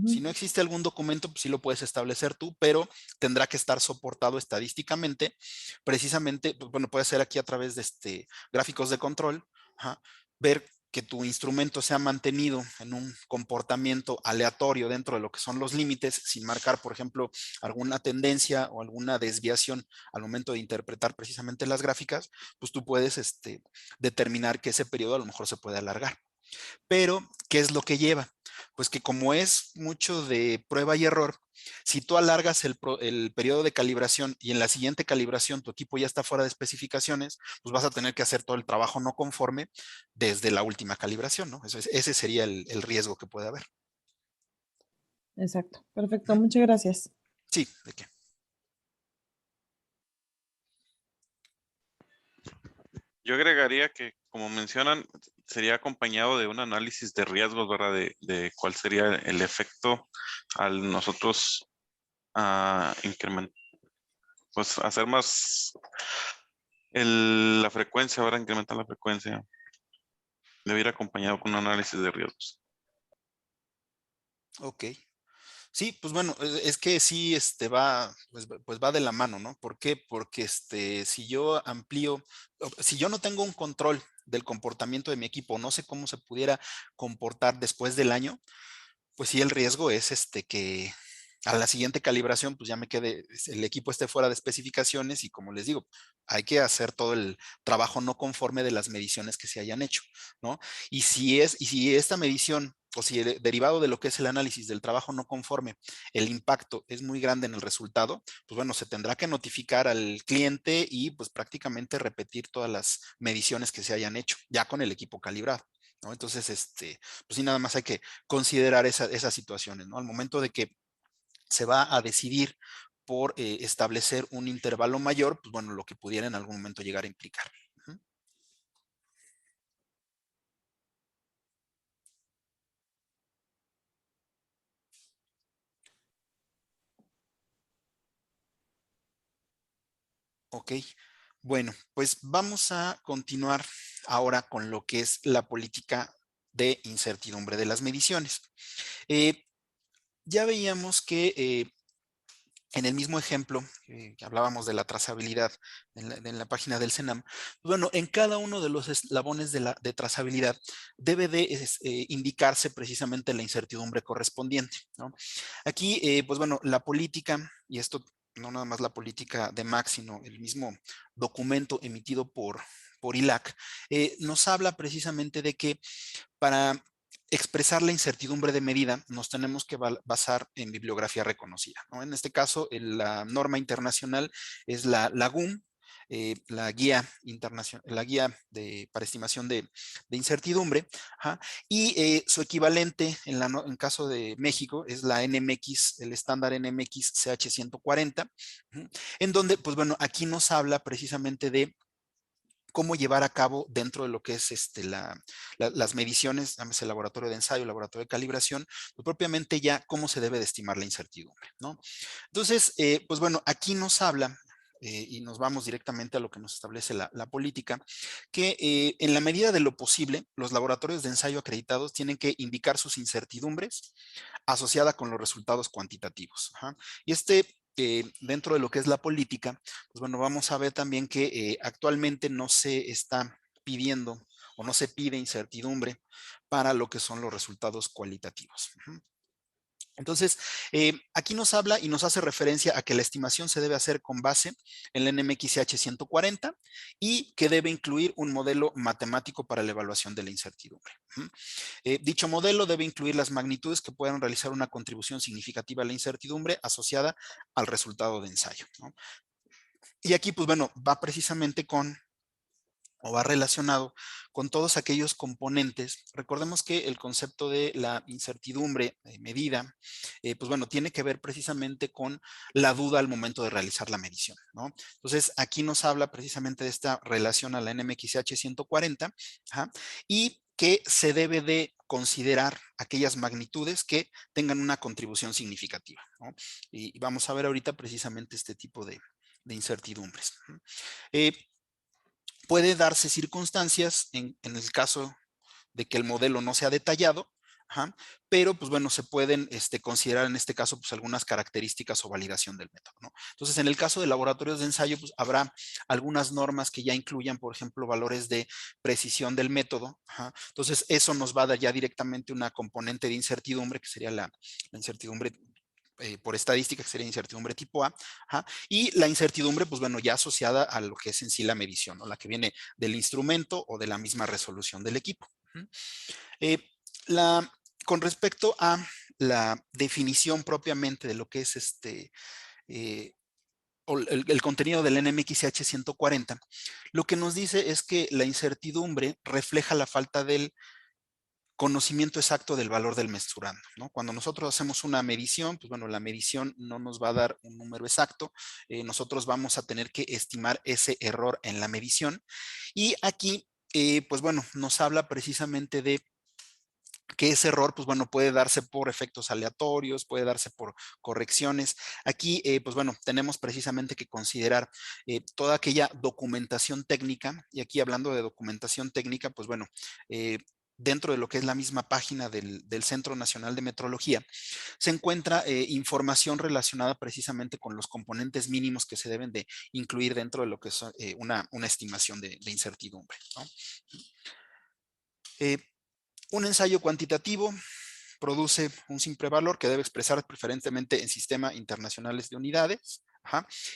Si no existe algún documento, pues sí lo puedes establecer tú, pero tendrá que estar soportado estadísticamente. Precisamente, pues bueno, puede ser aquí a través de gráficos de control, ver que tu instrumento se ha mantenido en un comportamiento aleatorio dentro de lo que son los límites, sin marcar, por ejemplo, alguna tendencia o alguna desviación al momento de interpretar precisamente las gráficas, pues tú puedes determinar que ese periodo a lo mejor se puede alargar. Pero, ¿qué es lo que lleva? Pues que como es mucho de prueba y error, si tú alargas el periodo de calibración y en la siguiente calibración tu equipo ya está fuera de especificaciones, pues vas a tener que hacer todo el trabajo no conforme desde la última calibración, ¿no? Ese sería el riesgo que puede haber. Exacto. Perfecto. Muchas gracias. Sí, ¿de qué? Yo agregaría que, como mencionan, sería acompañado de un análisis de riesgos, ¿verdad? De cuál sería el efecto al nosotros incrementar, pues hacer más la frecuencia, ¿verdad? Incrementar la frecuencia. Debe ir acompañado con un análisis de riesgos. Ok. Sí, pues bueno, es que sí, pues va de la mano, ¿no? ¿Por qué? Porque si yo amplío, si yo no tengo un control del comportamiento de mi equipo, no sé cómo se pudiera comportar después del año, pues sí, el riesgo es que a la siguiente calibración, pues ya me quede, el equipo esté fuera de especificaciones y como les digo, hay que hacer todo el trabajo no conforme de las mediciones que se hayan hecho, ¿no? Y si esta medición o si derivado de lo que es el análisis del trabajo no conforme, el impacto es muy grande en el resultado, pues bueno, se tendrá que notificar al cliente y pues prácticamente repetir todas las mediciones que se hayan hecho, ya con el equipo calibrado, ¿no? Entonces, pues sí, nada más hay que considerar esas situaciones, ¿no? Al momento de que se va a decidir por establecer un intervalo mayor, pues bueno, lo que pudiera en algún momento llegar a implicar. Ok, bueno, pues vamos a continuar ahora con lo que es la política de incertidumbre de las mediciones. Ya veíamos que en el mismo ejemplo, que hablábamos de la trazabilidad en la página del CENAM, bueno, en cada uno de los eslabones de trazabilidad debe de indicarse precisamente la incertidumbre correspondiente, ¿no? Aquí, pues bueno, la política, y esto no nada más la política de MAC, sino el mismo documento emitido por ILAC, nos habla precisamente de que para expresar la incertidumbre de medida, nos tenemos que basar en bibliografía reconocida, ¿no? En este caso, la norma internacional es la GUM, la guía internacional, para estimación de incertidumbre, y su equivalente en caso de México es la NMX, el estándar NMX CH140, en donde, pues bueno, aquí nos habla precisamente de cómo llevar a cabo dentro de lo que es las mediciones, llámese laboratorio de ensayo, laboratorio de calibración, pues propiamente ya cómo se debe de estimar la incertidumbre, ¿no? Entonces, pues bueno, aquí nos habla, y nos vamos directamente a lo que nos establece la política, que en la medida de lo posible, los laboratorios de ensayo acreditados tienen que indicar sus incertidumbres asociada con los resultados cuantitativos. Y dentro de lo que es la política, pues bueno, vamos a ver también que actualmente no se está pidiendo o no se pide incertidumbre para lo que son los resultados cualitativos. Entonces, aquí nos habla y nos hace referencia a que la estimación se debe hacer con base en la NMXH 140 y que debe incluir un modelo matemático para la evaluación de la incertidumbre. Dicho modelo debe incluir las magnitudes que puedan realizar una contribución significativa a la incertidumbre asociada al resultado de ensayo, ¿no? Y aquí, pues bueno, va precisamente con o va relacionado con todos aquellos componentes. Recordemos que el concepto de la incertidumbre medida, pues bueno, tiene que ver precisamente con la duda al momento de realizar la medición, ¿no? Entonces, aquí nos habla precisamente de esta relación a la NMXH 140, y que se debe de considerar aquellas magnitudes que tengan una contribución significativa, ¿no? Y vamos a ver ahorita precisamente este tipo de incertidumbres. Puede darse circunstancias en el caso de que el modelo no sea detallado, pero pues bueno, se pueden considerar en este caso pues algunas características o validación del método, ¿no? Entonces, en el caso de laboratorios de ensayo, pues habrá algunas normas que ya incluyan, por ejemplo, valores de precisión del método. Entonces, eso nos va a dar ya directamente una componente de incertidumbre, que sería la incertidumbre por estadística, que sería incertidumbre tipo A, y la incertidumbre, pues bueno, ya asociada a lo que es en sí la medición, ¿no? La que viene del instrumento o de la misma resolución del equipo. Con respecto a la definición propiamente de lo que es el contenido del NMXH 140, lo que nos dice es que la incertidumbre refleja la falta del conocimiento exacto del valor del mesurando, ¿no? Cuando nosotros hacemos una medición, pues bueno, la medición no nos va a dar un número exacto, nosotros vamos a tener que estimar ese error en la medición, y aquí, pues bueno, nos habla precisamente de que ese error, pues bueno, puede darse por efectos aleatorios, puede darse por correcciones. Aquí, pues bueno, tenemos precisamente que considerar toda aquella documentación técnica, y aquí hablando de documentación técnica, pues bueno, dentro de lo que es la misma página del Centro Nacional de Metrología, se encuentra información relacionada precisamente con los componentes mínimos que se deben de incluir dentro de lo que es una estimación de incertidumbre, ¿no? Un ensayo cuantitativo produce un simple valor que debe expresar preferentemente en sistemas internacionales de unidades.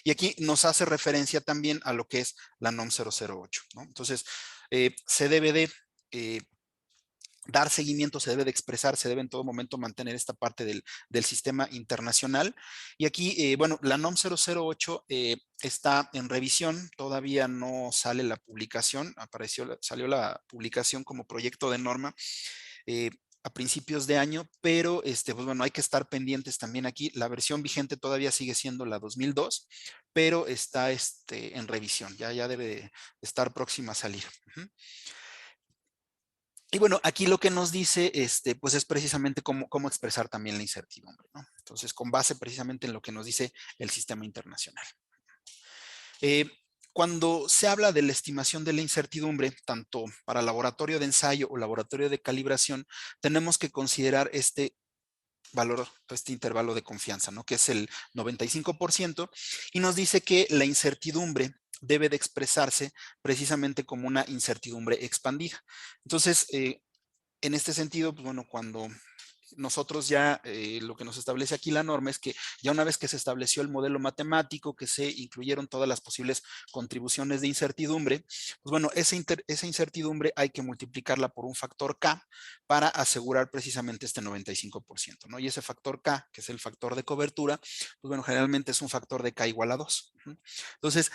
Y aquí nos hace referencia también a lo que es la NOM 008, ¿no? Entonces, se debe de dar seguimiento, se debe de expresar, se debe en todo momento mantener esta parte del sistema internacional. Y aquí, bueno, la NOM 008 está en revisión, todavía no sale la publicación, salió la publicación como proyecto de norma a principios de año, pero pues bueno, hay que estar pendientes también aquí. La versión vigente todavía sigue siendo la 2002, pero está en revisión, ya debe de estar próxima a salir. Y bueno, aquí lo que nos dice, pues es precisamente cómo expresar también la incertidumbre, ¿no? Entonces, con base precisamente en lo que nos dice el sistema internacional. Cuando se habla de la estimación de la incertidumbre, tanto para laboratorio de ensayo o laboratorio de calibración, tenemos que considerar este valor, este intervalo de confianza, ¿no? Que es el 95%, y nos dice que la incertidumbre debe de expresarse precisamente como una incertidumbre expandida. Entonces, en este sentido, pues bueno, cuando nosotros ya lo que nos establece aquí la norma es que ya una vez que se estableció el modelo matemático, que se incluyeron todas las posibles contribuciones de incertidumbre, pues bueno, esa incertidumbre hay que multiplicarla por un factor K para asegurar precisamente este 95%, ¿no? Y ese factor K, que es el factor de cobertura, pues bueno, generalmente es un factor de K igual a 2. Entonces,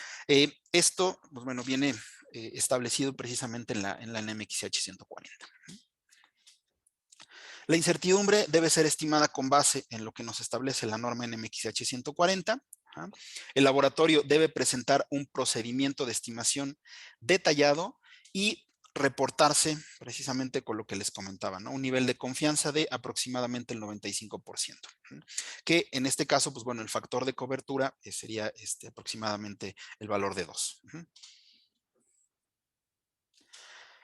esto, pues bueno, viene establecido precisamente en la NMXH 140. La incertidumbre debe ser estimada con base en lo que nos establece la norma NMXH 140. El laboratorio debe presentar un procedimiento de estimación detallado y reportarse precisamente con lo que les comentaba, ¿no? Un nivel de confianza de aproximadamente el 95%, que en este caso, pues bueno, el factor de cobertura sería aproximadamente el valor de 2.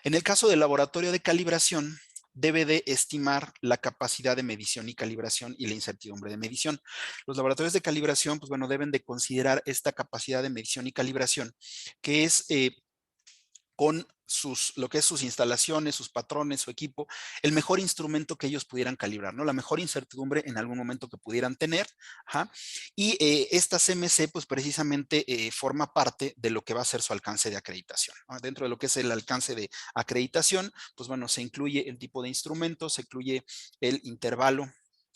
En el caso del laboratorio de calibración, debe de estimar la capacidad de medición y calibración y la incertidumbre de medición. Los laboratorios de calibración, pues bueno, deben de considerar esta capacidad de medición y calibración, que es con lo que es sus instalaciones, sus patrones, su equipo, el mejor instrumento que ellos pudieran calibrar, ¿no? La mejor incertidumbre en algún momento que pudieran tener. Ajá. Y esta CMC, pues precisamente forma parte de lo que va a ser su alcance de acreditación, ¿no? Dentro de lo que es el alcance de acreditación, pues bueno, se incluye el tipo de instrumento, se incluye el intervalo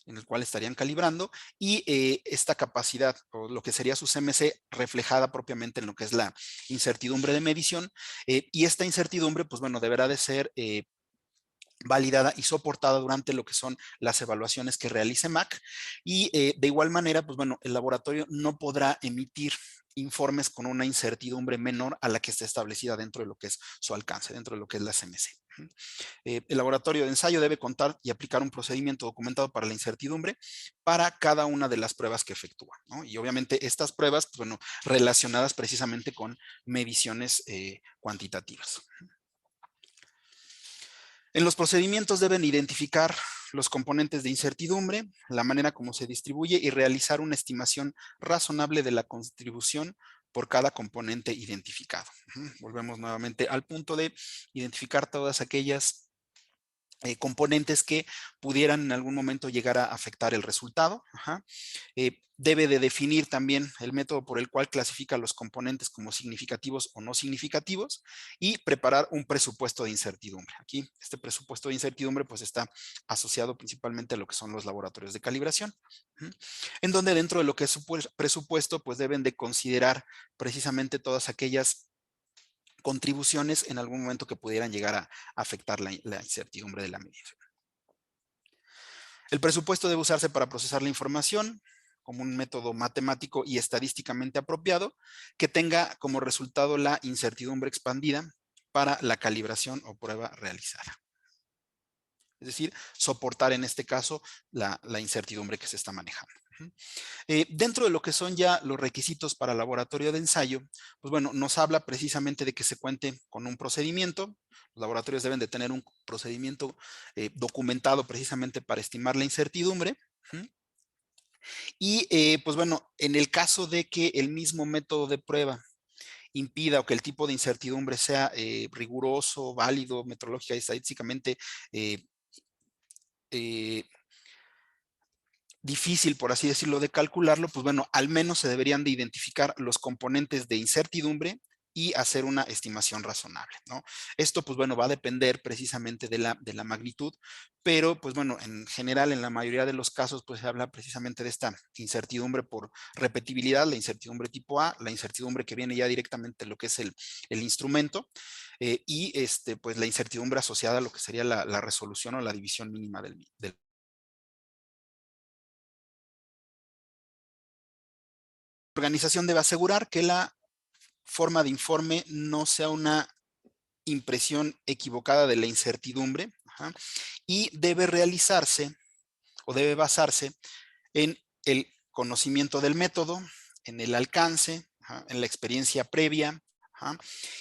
en el cual estarían calibrando y esta capacidad o lo que sería su CMC reflejada propiamente en lo que es la incertidumbre de medición, y esta incertidumbre, pues bueno, deberá de ser validada y soportada durante lo que son las evaluaciones que realice MAC, y de igual manera, pues bueno, el laboratorio no podrá emitir informes con una incertidumbre menor a la que está establecida dentro de lo que es su alcance, dentro de lo que es la CMC. El laboratorio de ensayo debe contar y aplicar un procedimiento documentado para la incertidumbre para cada una de las pruebas que efectúa, ¿no? Y obviamente estas pruebas, pues bueno, relacionadas precisamente con mediciones cuantitativas. En los procedimientos deben identificar los componentes de incertidumbre, la manera como se distribuye y realizar una estimación razonable de la contribución por cada componente identificado. Volvemos nuevamente al punto de identificar todas aquellas componentes que pudieran en algún momento llegar a afectar el resultado. Debe de definir también el método por el cual clasifica los componentes como significativos o no significativos y preparar un presupuesto de incertidumbre. Aquí este presupuesto de incertidumbre pues está asociado principalmente a lo que son los laboratorios de calibración, en donde dentro de lo que es su presupuesto pues deben de considerar precisamente todas aquellas contribuciones en algún momento que pudieran llegar a afectar la incertidumbre de la medición. El presupuesto debe usarse para procesar la información como un método matemático y estadísticamente apropiado que tenga como resultado la incertidumbre expandida para la calibración o prueba realizada. Es decir, soportar en este caso la incertidumbre que se está manejando. Dentro de lo que son ya los requisitos para laboratorio de ensayo, pues bueno, nos habla precisamente de que se cuente con un procedimiento. Los laboratorios deben de tener un procedimiento documentado precisamente para estimar la incertidumbre. Y pues bueno, en el caso de que el mismo método de prueba impida o que el tipo de incertidumbre sea riguroso, válido, metrológica y estadísticamente difícil, por así decirlo, de calcularlo, pues bueno, al menos se deberían de identificar los componentes de incertidumbre y hacer una estimación razonable, ¿no? Esto, pues bueno, va a depender precisamente de la magnitud, pero pues bueno, en general, en la mayoría de los casos, pues se habla precisamente de esta incertidumbre por repetibilidad, la incertidumbre tipo A, la incertidumbre que viene ya directamente de lo que es el instrumento, y pues la incertidumbre asociada a lo que sería la resolución o la división mínima del La organización debe asegurar que la forma de informe no sea una impresión equivocada de la incertidumbre, y debe realizarse o debe basarse en el conocimiento del método, en el alcance, en la experiencia previa,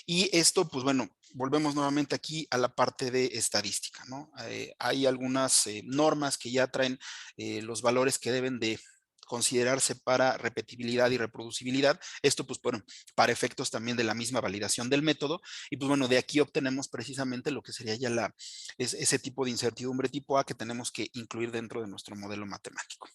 y esto, pues bueno, volvemos nuevamente aquí a la parte de estadística, ¿no? Hay algunas normas que ya traen los valores que deben de considerarse para repetibilidad y reproducibilidad. Esto, pues bueno, para efectos también de la misma validación del método. Y pues bueno, de aquí obtenemos precisamente lo que sería ya ese tipo de incertidumbre tipo A que tenemos que incluir dentro de nuestro modelo matemático.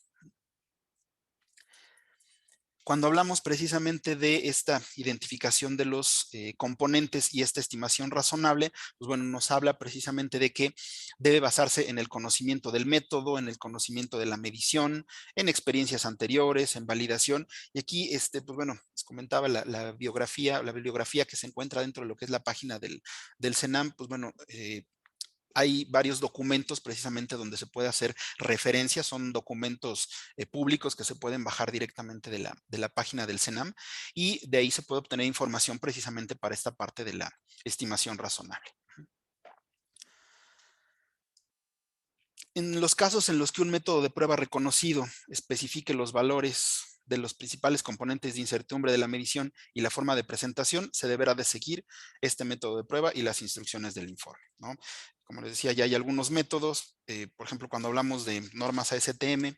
Cuando hablamos precisamente de esta identificación de los componentes y esta estimación razonable, pues bueno, nos habla precisamente de que debe basarse en el conocimiento del método, en el conocimiento de la medición, en experiencias anteriores, en validación. Y aquí, pues bueno, les comentaba la bibliografía que se encuentra dentro de lo que es la página del CENAM, pues bueno, hay varios documentos precisamente donde se puede hacer referencia, son documentos públicos que se pueden bajar directamente de la página del CENAM, y de ahí se puede obtener información precisamente para esta parte de la estimación razonable. En los casos en los que un método de prueba reconocido especifique los valores de los principales componentes de incertidumbre de la medición y la forma de presentación, se deberá de seguir este método de prueba y las instrucciones del informe, ¿no? Como les decía, ya hay algunos métodos, por ejemplo, cuando hablamos de normas ASTM,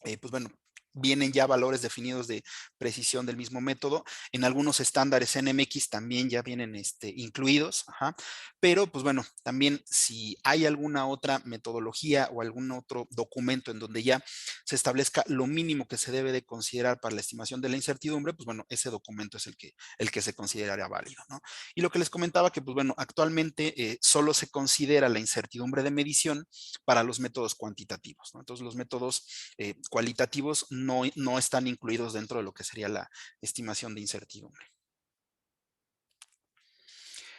pues bueno, vienen ya valores definidos de precisión del mismo método. En algunos estándares NMX también ya vienen incluidos, ajá. Pero pues bueno, también si hay alguna otra metodología o algún otro documento en donde ya se establezca lo mínimo que se debe de considerar para la estimación de la incertidumbre, pues bueno, ese documento es el que se consideraría válido, ¿no? Y lo que les comentaba que pues bueno, actualmente solo se considera la incertidumbre de medición para los métodos cuantitativos, ¿no? Entonces los métodos cualitativos no están incluidos dentro de lo que sería la estimación de incertidumbre.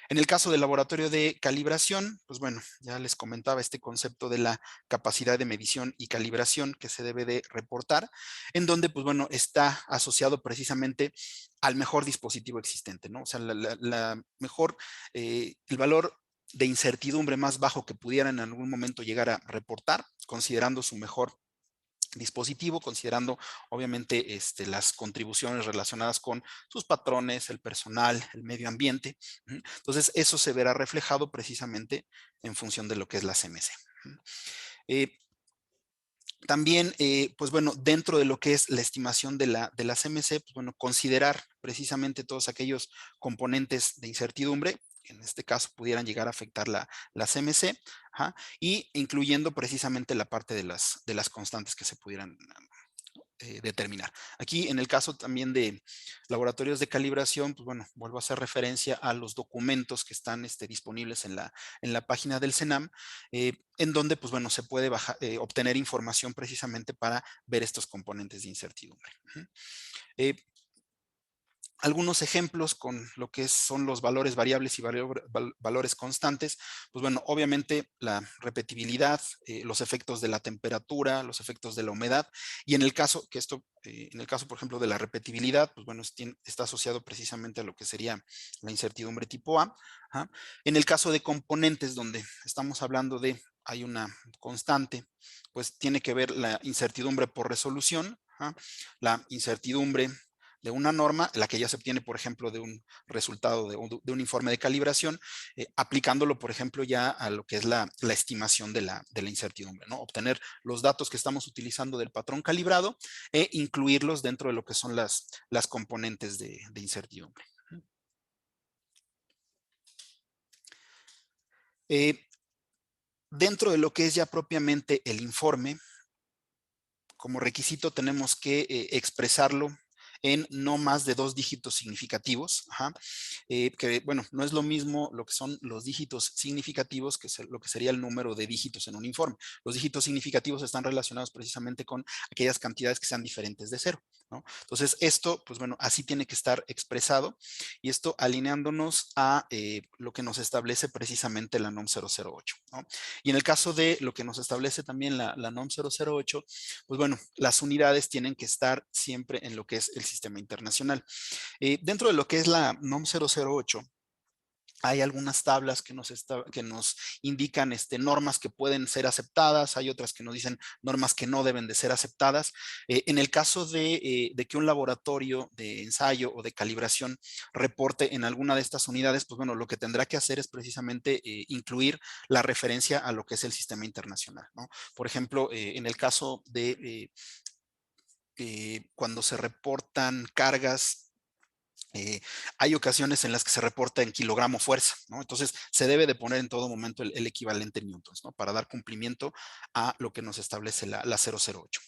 En el caso del laboratorio de calibración, pues bueno, ya les comentaba este concepto de la capacidad de medición y calibración que se debe de reportar, en donde, pues bueno, está asociado precisamente al mejor dispositivo existente, ¿no? O sea, la mejor, el valor de incertidumbre más bajo que pudieran en algún momento llegar a reportar, considerando su mejor dispositivo, considerando obviamente las contribuciones relacionadas con sus patrones, el personal, el medio ambiente. Entonces, eso se verá reflejado precisamente en función de lo que es la CMC. También, pues bueno, dentro de lo que es la estimación de la CMC, pues bueno, considerar precisamente todos aquellos componentes de incertidumbre, que en este caso pudieran llegar a afectar la CMC, ajá, y incluyendo precisamente la parte de las constantes que se pudieran determinar. Aquí, en el caso también de laboratorios de calibración, pues bueno, vuelvo a hacer referencia a los documentos que están disponibles en la página del CENAM, en donde, pues bueno, se puede obtener información precisamente para ver estos componentes de incertidumbre. Algunos ejemplos con lo que son los valores variables y valores constantes, pues bueno, obviamente la repetibilidad, los efectos de la temperatura, los efectos de la humedad, y en el caso, en el caso, por ejemplo, de la repetibilidad, pues bueno, está asociado precisamente a lo que sería la incertidumbre tipo A. ¿Ah? En el caso de componentes donde estamos hablando de, hay una constante, pues tiene que ver la incertidumbre por resolución, ¿ah? La incertidumbre de una norma, la que ya se obtiene, por ejemplo, de un resultado de un informe de calibración, aplicándolo, por ejemplo, ya a lo que es la estimación de la incertidumbre, ¿no? Obtener los datos que estamos utilizando del patrón calibrado e incluirlos dentro de lo que son las componentes de incertidumbre. Dentro de lo que es ya propiamente el informe, como requisito tenemos que expresarlo en no más de 2 dígitos significativos, ajá, que bueno, no es lo mismo lo que son los dígitos significativos que lo que sería el número de dígitos en un informe. Los dígitos significativos están relacionados precisamente con aquellas cantidades que sean diferentes de 0, ¿no? Entonces esto, pues bueno, así tiene que estar expresado, y esto alineándonos a lo que nos establece precisamente la NOM 008, ¿no? Y en el caso de lo que nos establece también la NOM 008, pues bueno, las unidades tienen que estar siempre en lo que es el sistema internacional. Dentro de lo que es la NOM 008, hay algunas tablas que nos indican normas que pueden ser aceptadas, hay otras que nos dicen normas que no deben de ser aceptadas. En el caso de que un laboratorio de ensayo o de calibración reporte en alguna de estas unidades, pues bueno, lo que tendrá que hacer es precisamente incluir la referencia a lo que es el sistema internacional, ¿no? Por ejemplo, en el caso de cuando se reportan cargas, hay ocasiones en las que se reporta en kilogramo fuerza, ¿no? Entonces se debe de poner en todo momento el equivalente en newtons, ¿no? Para dar cumplimiento a lo que nos establece la 008.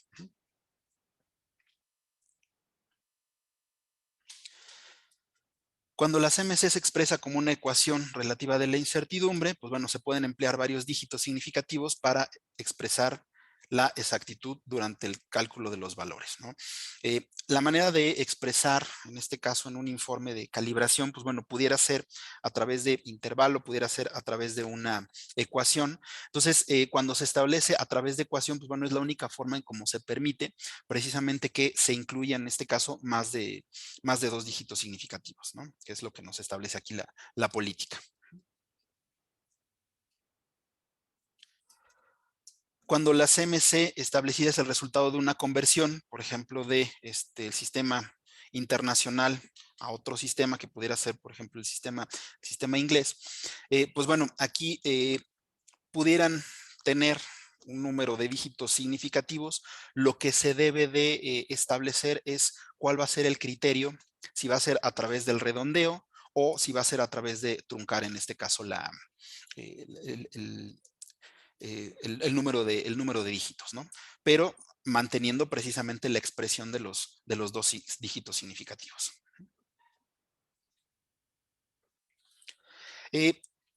Cuando la CMC se expresa como una ecuación relativa de la incertidumbre, pues bueno, se pueden emplear varios dígitos significativos para expresar la exactitud durante el cálculo de los valores, ¿no? La manera de expresar, en este caso en un informe de calibración, pues bueno, pudiera ser a través de intervalo, pudiera ser a través de una ecuación. Entonces, cuando se establece a través de ecuación, pues bueno, es la única forma en cómo se permite precisamente que se incluya en este caso más de 2 dígitos significativos, ¿no? Que es lo que nos establece aquí la política. Cuando la CMC establecida es el resultado de una conversión, por ejemplo, de el sistema internacional a otro sistema, que pudiera ser, por ejemplo, el sistema inglés, pues bueno, aquí pudieran tener un número de dígitos significativos. Lo que se debe de establecer es cuál va a ser el criterio, si va a ser a través del redondeo o si va a ser a través de truncar, en este caso, el número de dígitos, ¿no? Pero manteniendo precisamente la expresión de los dos dígitos significativos.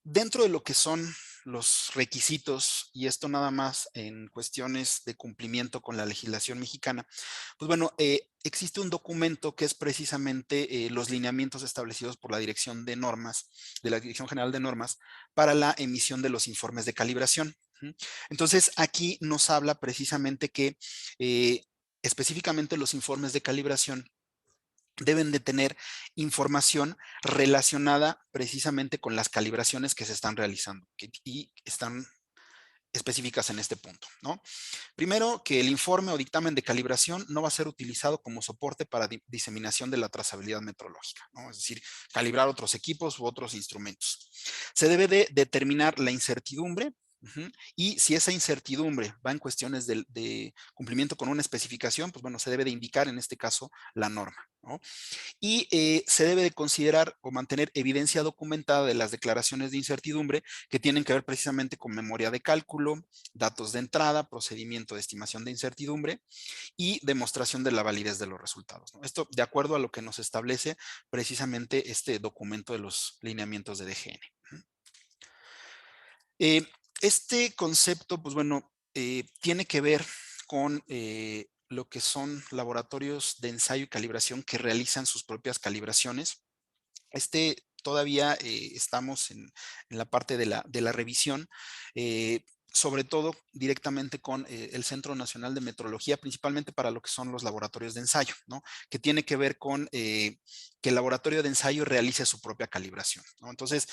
Dentro de lo que son los requisitos, y esto nada más en cuestiones de cumplimiento con la legislación mexicana, pues bueno, existe un documento que es precisamente los lineamientos establecidos por la Dirección de Normas, de la Dirección General de Normas, para la emisión de los informes de calibración. Entonces, aquí nos habla precisamente que específicamente los informes de calibración deben de tener información relacionada precisamente con las calibraciones que se están realizando y están específicas en este punto, ¿no? Primero, que el informe o dictamen de calibración no va a ser utilizado como soporte para diseminación de la trazabilidad metrológica, ¿no? Es decir, calibrar otros equipos u otros instrumentos. Se debe de determinar la incertidumbre. Y si esa incertidumbre va en cuestiones de cumplimiento con una especificación, pues bueno, se debe de indicar en este caso la norma, ¿no? Y se debe de considerar o mantener evidencia documentada de las declaraciones de incertidumbre que tienen que ver precisamente con memoria de cálculo, datos de entrada, procedimiento de estimación de incertidumbre y demostración de la validez de los resultados, ¿no? Esto de acuerdo a lo que nos establece precisamente este documento de los lineamientos de DGN. Este concepto, pues bueno, tiene que ver con lo que son laboratorios de ensayo y calibración que realizan sus propias calibraciones. Todavía estamos en la parte de la revisión, sobre todo directamente con el Centro Nacional de Metrología, principalmente para lo que son los laboratorios de ensayo, ¿no? Que tiene que ver con que el laboratorio de ensayo realice su propia calibración, ¿no? Entonces,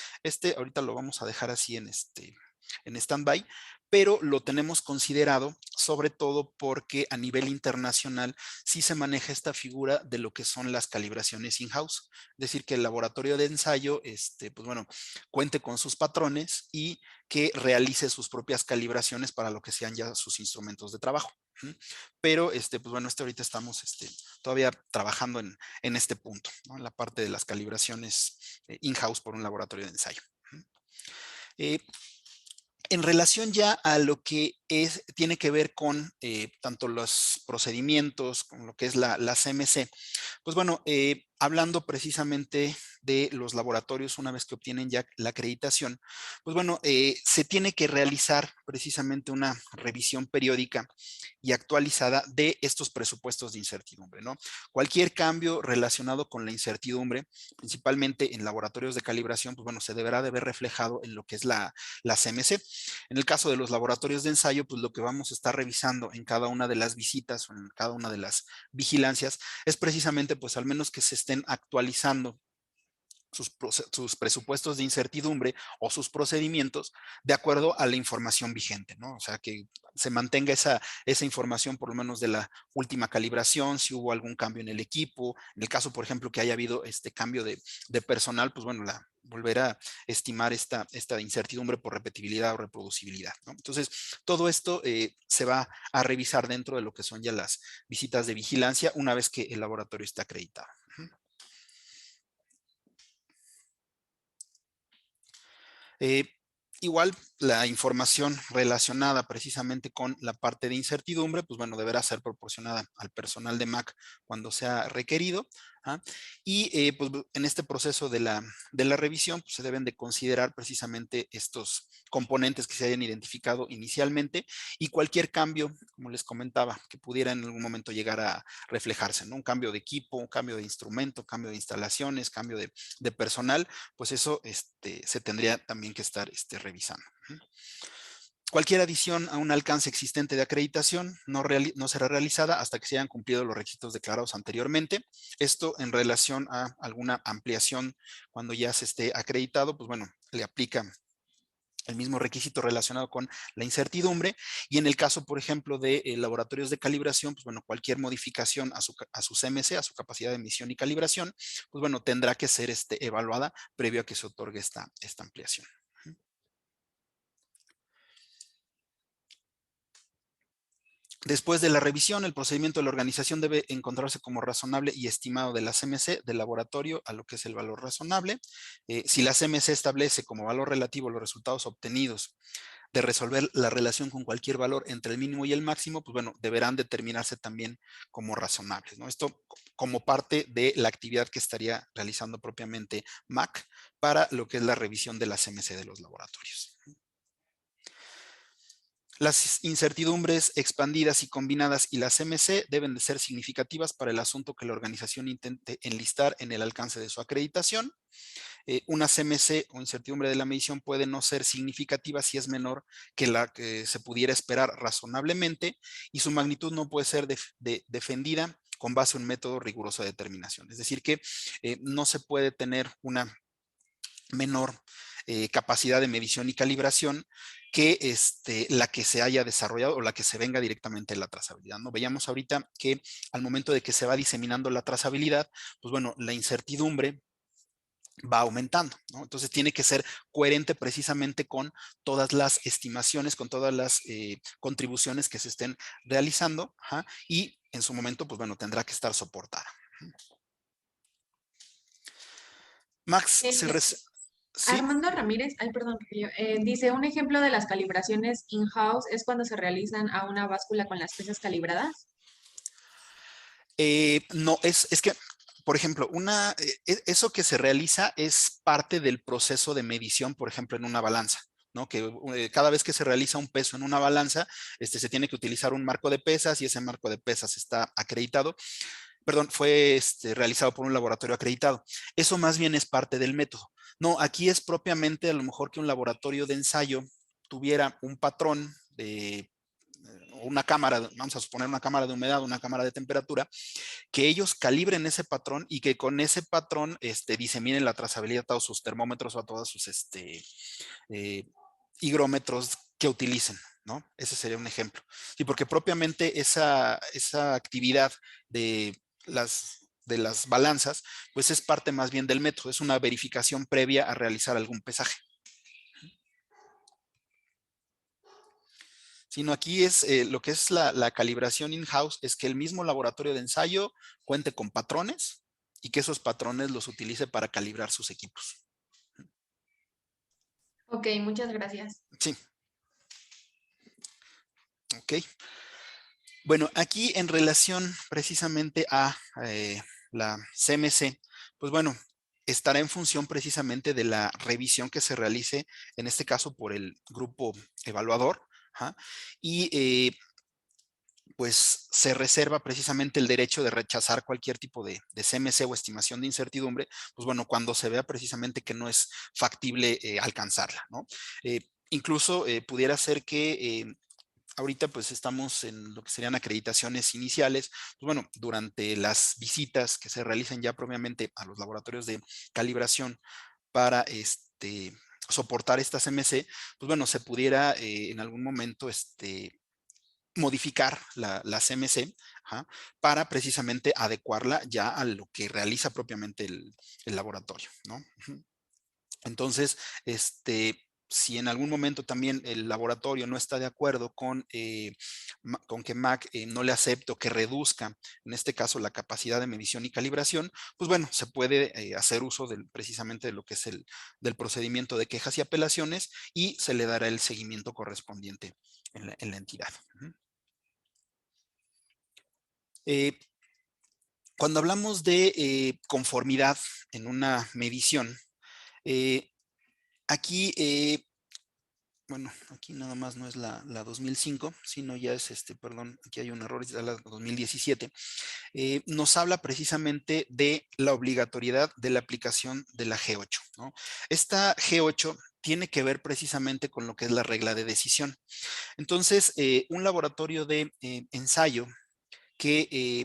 ahorita lo vamos a dejar así en stand-by, pero lo tenemos considerado sobre todo porque a nivel internacional sí se maneja esta figura de lo que son las calibraciones in-house, es decir, que el laboratorio de ensayo, pues bueno, cuente con sus patrones y que realice sus propias calibraciones para lo que sean ya sus instrumentos de trabajo. Pero, pues bueno, ahorita estamos todavía trabajando en este punto, ¿no? En la parte de las calibraciones in-house por un laboratorio de ensayo. En relación ya a lo que tiene que ver con tanto los procedimientos como lo que es la CMC, pues bueno, hablando precisamente de los laboratorios una vez que obtienen ya la acreditación, pues bueno, se tiene que realizar precisamente una revisión periódica y actualizada de estos presupuestos de incertidumbre, ¿no? Cualquier cambio relacionado con la incertidumbre, principalmente en laboratorios de calibración, pues bueno, se deberá de ver reflejado en lo que es la CMC. En el caso de los laboratorios de ensayo, pues lo que vamos a estar revisando en cada una de las visitas o en cada una de las vigilancias es precisamente, pues al menos que se estén actualizando sus presupuestos de incertidumbre o sus procedimientos de acuerdo a la información vigente, ¿no? O sea, que se mantenga esa información por lo menos de la última calibración, si hubo algún cambio en el equipo, en el caso, por ejemplo, que haya habido este cambio de personal, pues bueno, volver a estimar esta incertidumbre por repetibilidad o reproducibilidad, ¿no? Entonces, todo esto se va a revisar dentro de lo que son ya las visitas de vigilancia una vez que el laboratorio está acreditado. Igual la información relacionada precisamente con la parte de incertidumbre, pues bueno, deberá ser proporcionada al personal de MAC cuando sea requerido. ¿Ah? Y pues en este proceso de la revisión pues, se deben de considerar precisamente estos componentes que se hayan identificado inicialmente y cualquier cambio, como les comentaba, que pudiera en algún momento llegar a reflejarse, ¿no? Un cambio de equipo, un cambio de instrumento, cambio de instalaciones, cambio de personal, pues eso se tendría también que estar revisando. Cualquier adición a un alcance existente de acreditación no será realizada hasta que se hayan cumplido los requisitos declarados anteriormente. Esto en relación a alguna ampliación cuando ya se esté acreditado, pues bueno, le aplica el mismo requisito relacionado con la incertidumbre, y en el caso, por ejemplo, de laboratorios de calibración, pues bueno, cualquier modificación a su CMC, a su capacidad de emisión y calibración, pues bueno, tendrá que ser evaluada previo a que se otorgue esta ampliación. Después de la revisión, el procedimiento de la organización debe encontrarse como razonable y estimado de la CMC del laboratorio a lo que es el valor razonable. Si la CMC establece como valor relativo los resultados obtenidos de resolver la relación con cualquier valor entre el mínimo y el máximo, pues bueno, deberán determinarse también como razonables, ¿no? Esto como parte de la actividad que estaría realizando propiamente MAC para lo que es la revisión de la CMC de los laboratorios. Las incertidumbres expandidas y combinadas y las CMC deben de ser significativas para el asunto que la organización intente enlistar en el alcance de su acreditación. Una CMC o incertidumbre de la medición puede no ser significativa si es menor que la que se pudiera esperar razonablemente, y su magnitud no puede ser defendida con base en un método riguroso de determinación. Es decir, que no se puede tener una menor capacidad de medición y calibración que la que se haya desarrollado o la que se venga directamente de la trazabilidad, ¿no? Veíamos ahorita que al momento de que se va diseminando la trazabilidad, pues bueno, la incertidumbre va aumentando, ¿no? Entonces tiene que ser coherente precisamente con todas las estimaciones, con todas las contribuciones que se estén realizando, y en su momento, pues bueno, tendrá que estar soportada. Max, ¿sí? Armando Ramírez, ay, perdón, dice, un ejemplo de las calibraciones in-house es cuando se realizan a una báscula con las piezas calibradas. No, es que, por ejemplo, eso que se realiza es parte del proceso de medición, por ejemplo, en una balanza, ¿no? Que cada vez que se realiza un peso en una balanza, se tiene que utilizar un marco de pesas, y ese marco de pesas está acreditado. Perdón, fue realizado por un laboratorio acreditado. Eso más bien es parte del método. No, aquí es propiamente a lo mejor que un laboratorio de ensayo tuviera un patrón de una cámara, vamos a suponer una cámara de humedad, una cámara de temperatura, que ellos calibren ese patrón y que con ese patrón diseminen la trazabilidad a todos sus termómetros o a todos sus higrómetros que utilicen, ¿no? Ese sería un ejemplo. Sí, porque propiamente esa actividad de las balanzas, pues es parte más bien del método, es una verificación previa a realizar algún pesaje. Sino aquí es lo que es la calibración in-house, es que el mismo laboratorio de ensayo cuente con patrones y que esos patrones los utilice para calibrar sus equipos. Ok, muchas gracias. Sí. Ok. Bueno, aquí en relación precisamente a la CMC, pues bueno, estará en función precisamente de la revisión que se realice, en este caso por el grupo evaluador, y pues se reserva precisamente el derecho de rechazar cualquier tipo de CMC o estimación de incertidumbre, pues bueno, cuando se vea precisamente que no es factible alcanzarla, ¿no? Incluso pudiera ser que ahorita pues estamos en lo que serían acreditaciones iniciales, pues bueno, durante las visitas que se realicen ya propiamente a los laboratorios de calibración para soportar esta CMC, pues bueno, se pudiera en algún momento modificar la CMC para precisamente adecuarla ya a lo que realiza propiamente el laboratorio, ¿no? Entonces, si en algún momento también el laboratorio no está de acuerdo con que MAC no le acepte o que reduzca, en este caso, la capacidad de medición y calibración, pues bueno, se puede hacer uso precisamente de lo que es del procedimiento de quejas y apelaciones, y se le dará el seguimiento correspondiente en la entidad. Cuando hablamos de conformidad en una medición, aquí, bueno, aquí nada más no es la 2005, sino ya es, perdón, aquí hay un error, es la 2017, nos habla precisamente de la obligatoriedad de la aplicación de la G8, ¿no? Esta G8 tiene que ver precisamente con lo que es la regla de decisión. Entonces, un laboratorio de ensayo que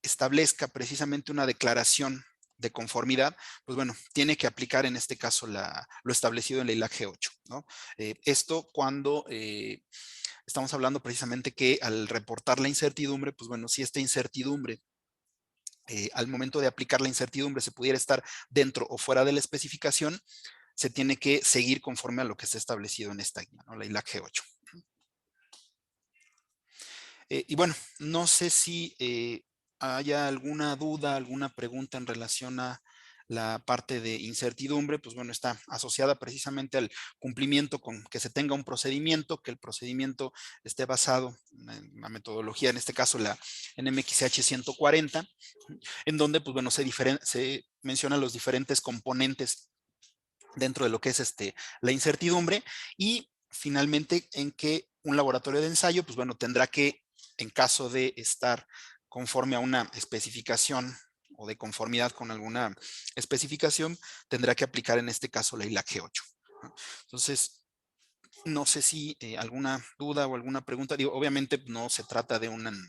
establezca precisamente una declaración de conformidad, pues bueno, tiene que aplicar en este caso lo establecido en la ILAC G8, ¿no? Esto cuando estamos hablando precisamente que al reportar la incertidumbre, pues bueno, si esta incertidumbre al momento de aplicar la incertidumbre se pudiera estar dentro o fuera de la especificación, se tiene que seguir conforme a lo que está establecido en esta guía, ¿no? La ILAC G8. Y bueno, no sé si haya alguna duda, alguna pregunta en relación a la parte de incertidumbre, pues bueno, está asociada precisamente al cumplimiento con que se tenga un procedimiento, que el procedimiento esté basado en la metodología, en este caso la NMXH 140, en donde pues bueno, se mencionan los diferentes componentes dentro de lo que es la incertidumbre y finalmente en que un laboratorio de ensayo, pues bueno, tendrá que, en caso de estar conforme a una especificación o de conformidad con alguna especificación, tendrá que aplicar en este caso la ILAC G8. Entonces, no sé si alguna duda o alguna pregunta. Digo, obviamente no se trata de un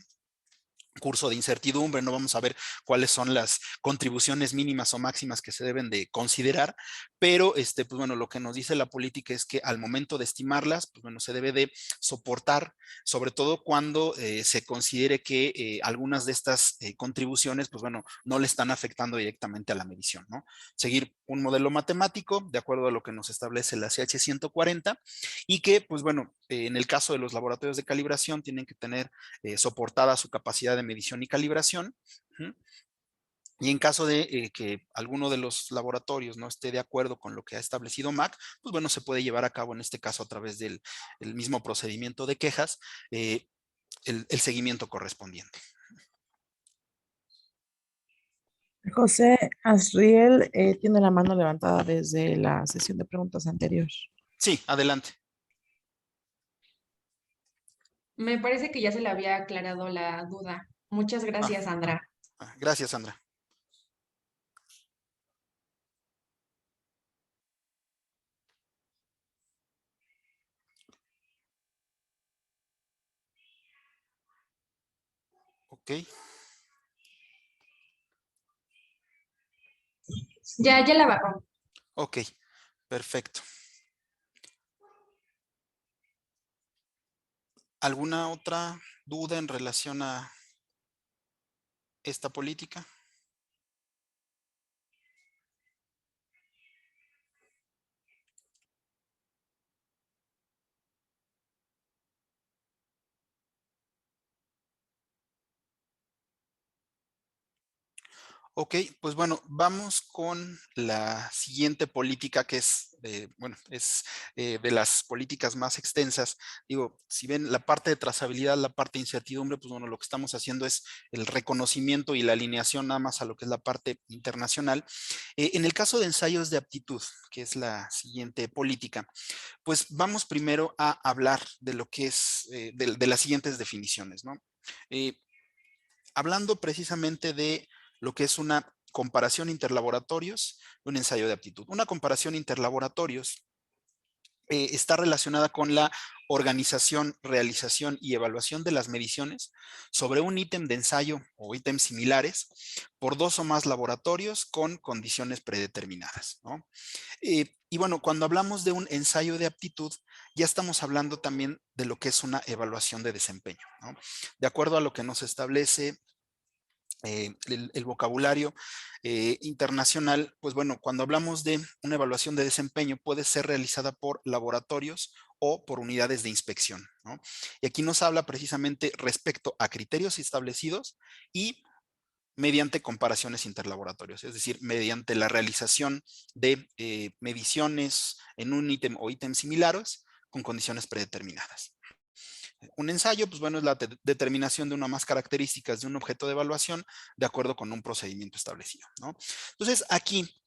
curso de incertidumbre, no vamos a ver cuáles son las contribuciones mínimas o máximas que se deben de considerar, pero pues bueno, lo que nos dice la política es que al momento de estimarlas, pues bueno, se debe de soportar, sobre todo cuando se considere que algunas de estas contribuciones, pues bueno, no le están afectando directamente a la medición, ¿no? Seguir un modelo matemático de acuerdo a lo que nos establece la CH 140 y que, pues bueno, en el caso de los laboratorios de calibración tienen que tener soportada su capacidad de medición y calibración. Y en caso de que alguno de los laboratorios no esté de acuerdo con lo que ha establecido MAC, pues bueno, se puede llevar a cabo en este caso a través del mismo procedimiento de quejas, el seguimiento correspondiente. José Asriel tiene la mano levantada desde la sesión de preguntas anterior. Sí, adelante. Me parece que ya se le había aclarado la duda. Muchas gracias, Sandra. Gracias, Sandra. Ok. Ya la bajó. Ok, perfecto. ¿Alguna otra duda en relación a esta política? Ok, pues bueno, vamos con la siguiente política que es, bueno, es de las políticas más extensas. Digo, si ven la parte de trazabilidad, la parte de incertidumbre, pues bueno, lo que estamos haciendo es el reconocimiento y la alineación nada más a lo que es la parte internacional. En el caso de ensayos de aptitud, que es la siguiente política, pues vamos primero a hablar de lo que es, de las siguientes definiciones, ¿no? Hablando precisamente de lo que es una comparación interlaboratorios, un ensayo de aptitud. Una comparación interlaboratorios está relacionada con la organización, realización y evaluación de las mediciones sobre un ítem de ensayo o ítems similares por dos o más laboratorios con condiciones predeterminadas, ¿no? Y bueno, cuando hablamos de un ensayo de aptitud, ya estamos hablando también de lo que es una evaluación de desempeño, ¿no? De acuerdo a lo que nos establece el vocabulario internacional, pues bueno, cuando hablamos de una evaluación de desempeño puede ser realizada por laboratorios o por unidades de inspección, ¿no? Y aquí nos habla precisamente respecto a criterios establecidos y mediante comparaciones interlaboratorios, es decir, mediante la realización de mediciones en un ítem o ítems similares con condiciones predeterminadas. Un ensayo, pues bueno, es la determinación de una más características de un objeto de evaluación de acuerdo con un procedimiento establecido, ¿no? Entonces, aquí,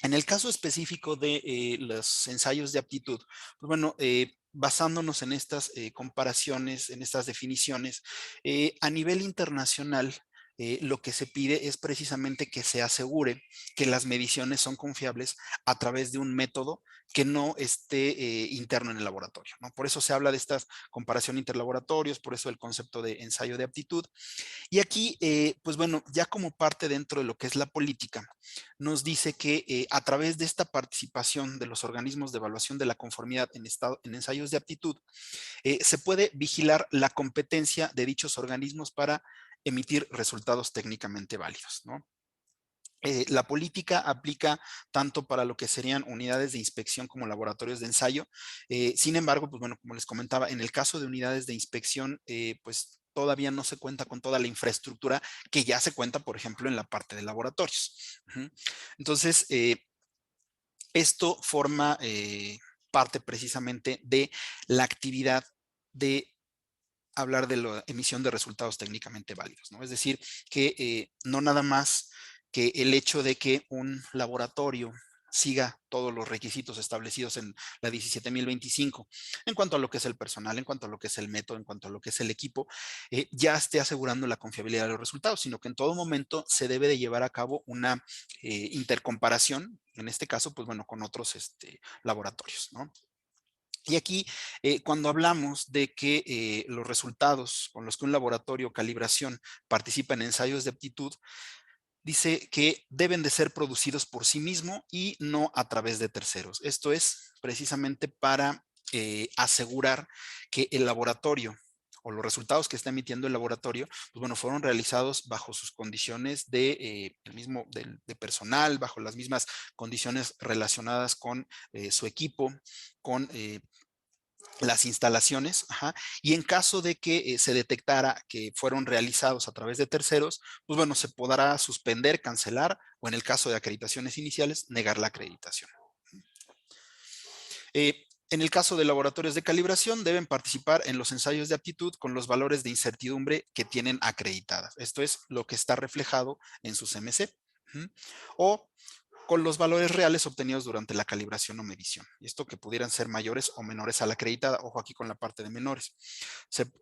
en el caso específico de los ensayos de aptitud, pues bueno, basándonos en estas comparaciones, en estas definiciones, a nivel internacional, lo que se pide es precisamente que se asegure que las mediciones son confiables a través de un método que no esté interno en el laboratorio, ¿no? Por eso se habla de esta comparación interlaboratorios, por eso el concepto de ensayo de aptitud. Y aquí, pues bueno, ya como parte dentro de lo que es la política, nos dice que a través de esta participación de los organismos de evaluación de la conformidad en ensayos de aptitud, se puede vigilar la competencia de dichos organismos para emitir resultados técnicamente válidos, ¿no? La política aplica tanto para lo que serían unidades de inspección como laboratorios de ensayo. Sin embargo, pues bueno, como les comentaba, en el caso de unidades de inspección, pues todavía no se cuenta con toda la infraestructura que ya se cuenta, por ejemplo, en la parte de laboratorios. Entonces, esto forma parte precisamente de la actividad de hablar de la emisión de resultados técnicamente válidos, ¿no? Es decir, que no nada más que el hecho de que un laboratorio siga todos los requisitos establecidos en la 17.025 en cuanto a lo que es el personal, en cuanto a lo que es el método, en cuanto a lo que es el equipo, ya esté asegurando la confiabilidad de los resultados, sino que en todo momento se debe de llevar a cabo una intercomparación, en este caso, pues bueno, con otros laboratorios, ¿no? Y aquí, cuando hablamos de que los resultados con los que un laboratorio o calibración participa en ensayos de aptitud, dice que deben de ser producidos por sí mismo y no a través de terceros. Esto es precisamente para asegurar que el laboratorio o los resultados que está emitiendo el laboratorio, pues bueno, fueron realizados bajo sus condiciones de personal, bajo las mismas condiciones relacionadas con su equipo, con las instalaciones, y en caso de que se detectara que fueron realizados a través de terceros, pues bueno, se podrá suspender, cancelar o en el caso de acreditaciones iniciales, negar la acreditación. En el caso de laboratorios de calibración, deben participar en los ensayos de aptitud con los valores de incertidumbre que tienen acreditadas. Esto es lo que está reflejado en sus MC. O con los valores reales obtenidos durante la calibración o medición. Y esto que pudieran ser mayores o menores a la acreditada. Ojo aquí con la parte de menores.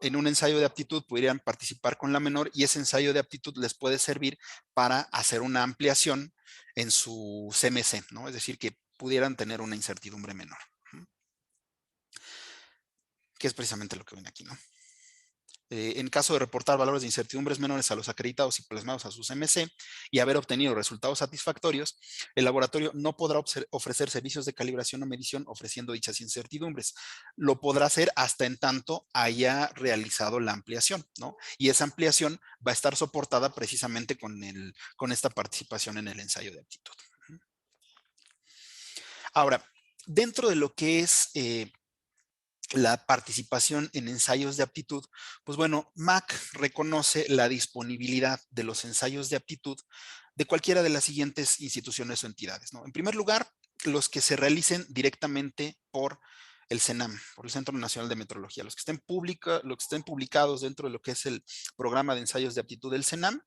En un ensayo de aptitud pudieran participar con la menor y ese ensayo de aptitud les puede servir para hacer una ampliación en su CMC, ¿no? Es decir, que pudieran tener una incertidumbre menor. Que es precisamente lo que ven aquí, ¿no? En caso de reportar valores de incertidumbres menores a los acreditados y plasmados a sus MC y haber obtenido resultados satisfactorios, el laboratorio no podrá ofrecer servicios de calibración o medición ofreciendo dichas incertidumbres. Lo podrá hacer hasta en tanto haya realizado la ampliación, ¿no? Y esa ampliación va a estar soportada precisamente con esta participación en el ensayo de aptitud. Ahora, dentro de lo que es la participación en ensayos de aptitud, pues bueno, MAC reconoce la disponibilidad de los ensayos de aptitud de cualquiera de las siguientes instituciones o entidades, ¿no? En primer lugar, los que se realicen directamente por el CENAM, por el Centro Nacional de Metrología, los que estén publicados dentro de lo que es el programa de ensayos de aptitud del CENAM,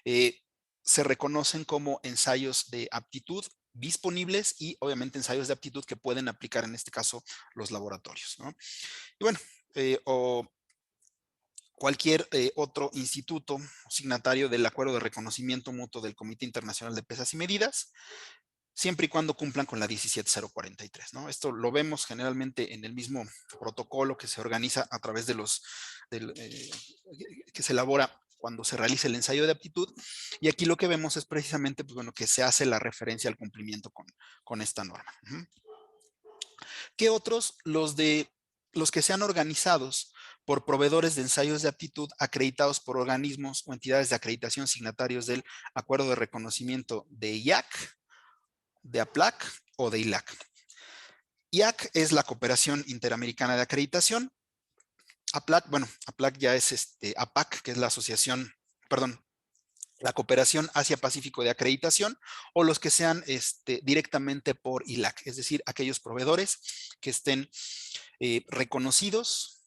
se reconocen como ensayos de aptitud disponibles y obviamente ensayos de aptitud que pueden aplicar en este caso los laboratorios, ¿no? Y bueno, o cualquier otro instituto signatario del acuerdo de reconocimiento mutuo del Comité Internacional de Pesas y Medidas, siempre y cuando cumplan con la 17043, ¿no? Esto lo vemos generalmente en el mismo protocolo que se organiza a través de que se elabora cuando se realiza el ensayo de aptitud, y aquí lo que vemos es precisamente, pues bueno, que se hace la referencia al cumplimiento con esta norma. ¿Qué otros? Los que sean organizados por proveedores de ensayos de aptitud acreditados por organismos o entidades de acreditación signatarios del acuerdo de reconocimiento de IAC, de APLAC o de ILAC. IAC es la Cooperación Interamericana de Acreditación. APLAC, bueno, APLAC ya es APAC, que es la asociación, perdón, la Cooperación Asia-Pacífico de Acreditación, o los que sean directamente por ILAC, es decir, aquellos proveedores que estén reconocidos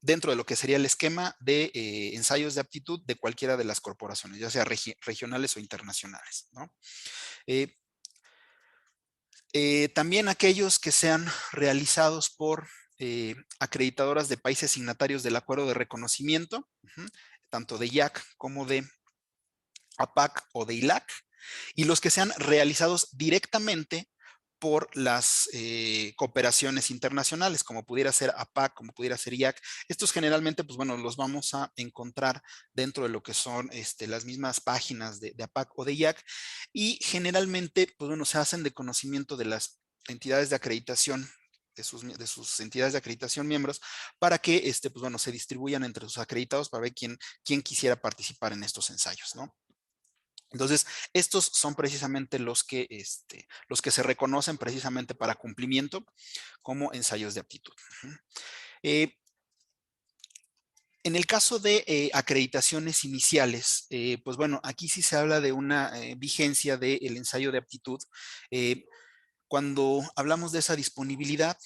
dentro de lo que sería el esquema de ensayos de aptitud de cualquiera de las corporaciones, ya sea regionales o internacionales, ¿no? También aquellos que sean realizados por acreditadoras de países signatarios del acuerdo de reconocimiento, tanto de IAC como de APAC o de ILAC, y los que sean realizados directamente por las cooperaciones internacionales, como pudiera ser APAC, como pudiera ser IAC. Estos generalmente, pues bueno, los vamos a encontrar dentro de lo que son las mismas páginas de APAC o de IAC, y generalmente, pues bueno, se hacen de conocimiento de las entidades de acreditación, de sus entidades de acreditación miembros, para que pues bueno, se distribuyan entre sus acreditados para ver quién quisiera participar en estos ensayos, ¿no? Entonces, estos son precisamente los que se reconocen precisamente para cumplimiento como ensayos de aptitud. En el caso de acreditaciones iniciales, pues bueno, aquí sí se habla de una vigencia del ensayo de aptitud. Cuando hablamos de esa disponibilidad,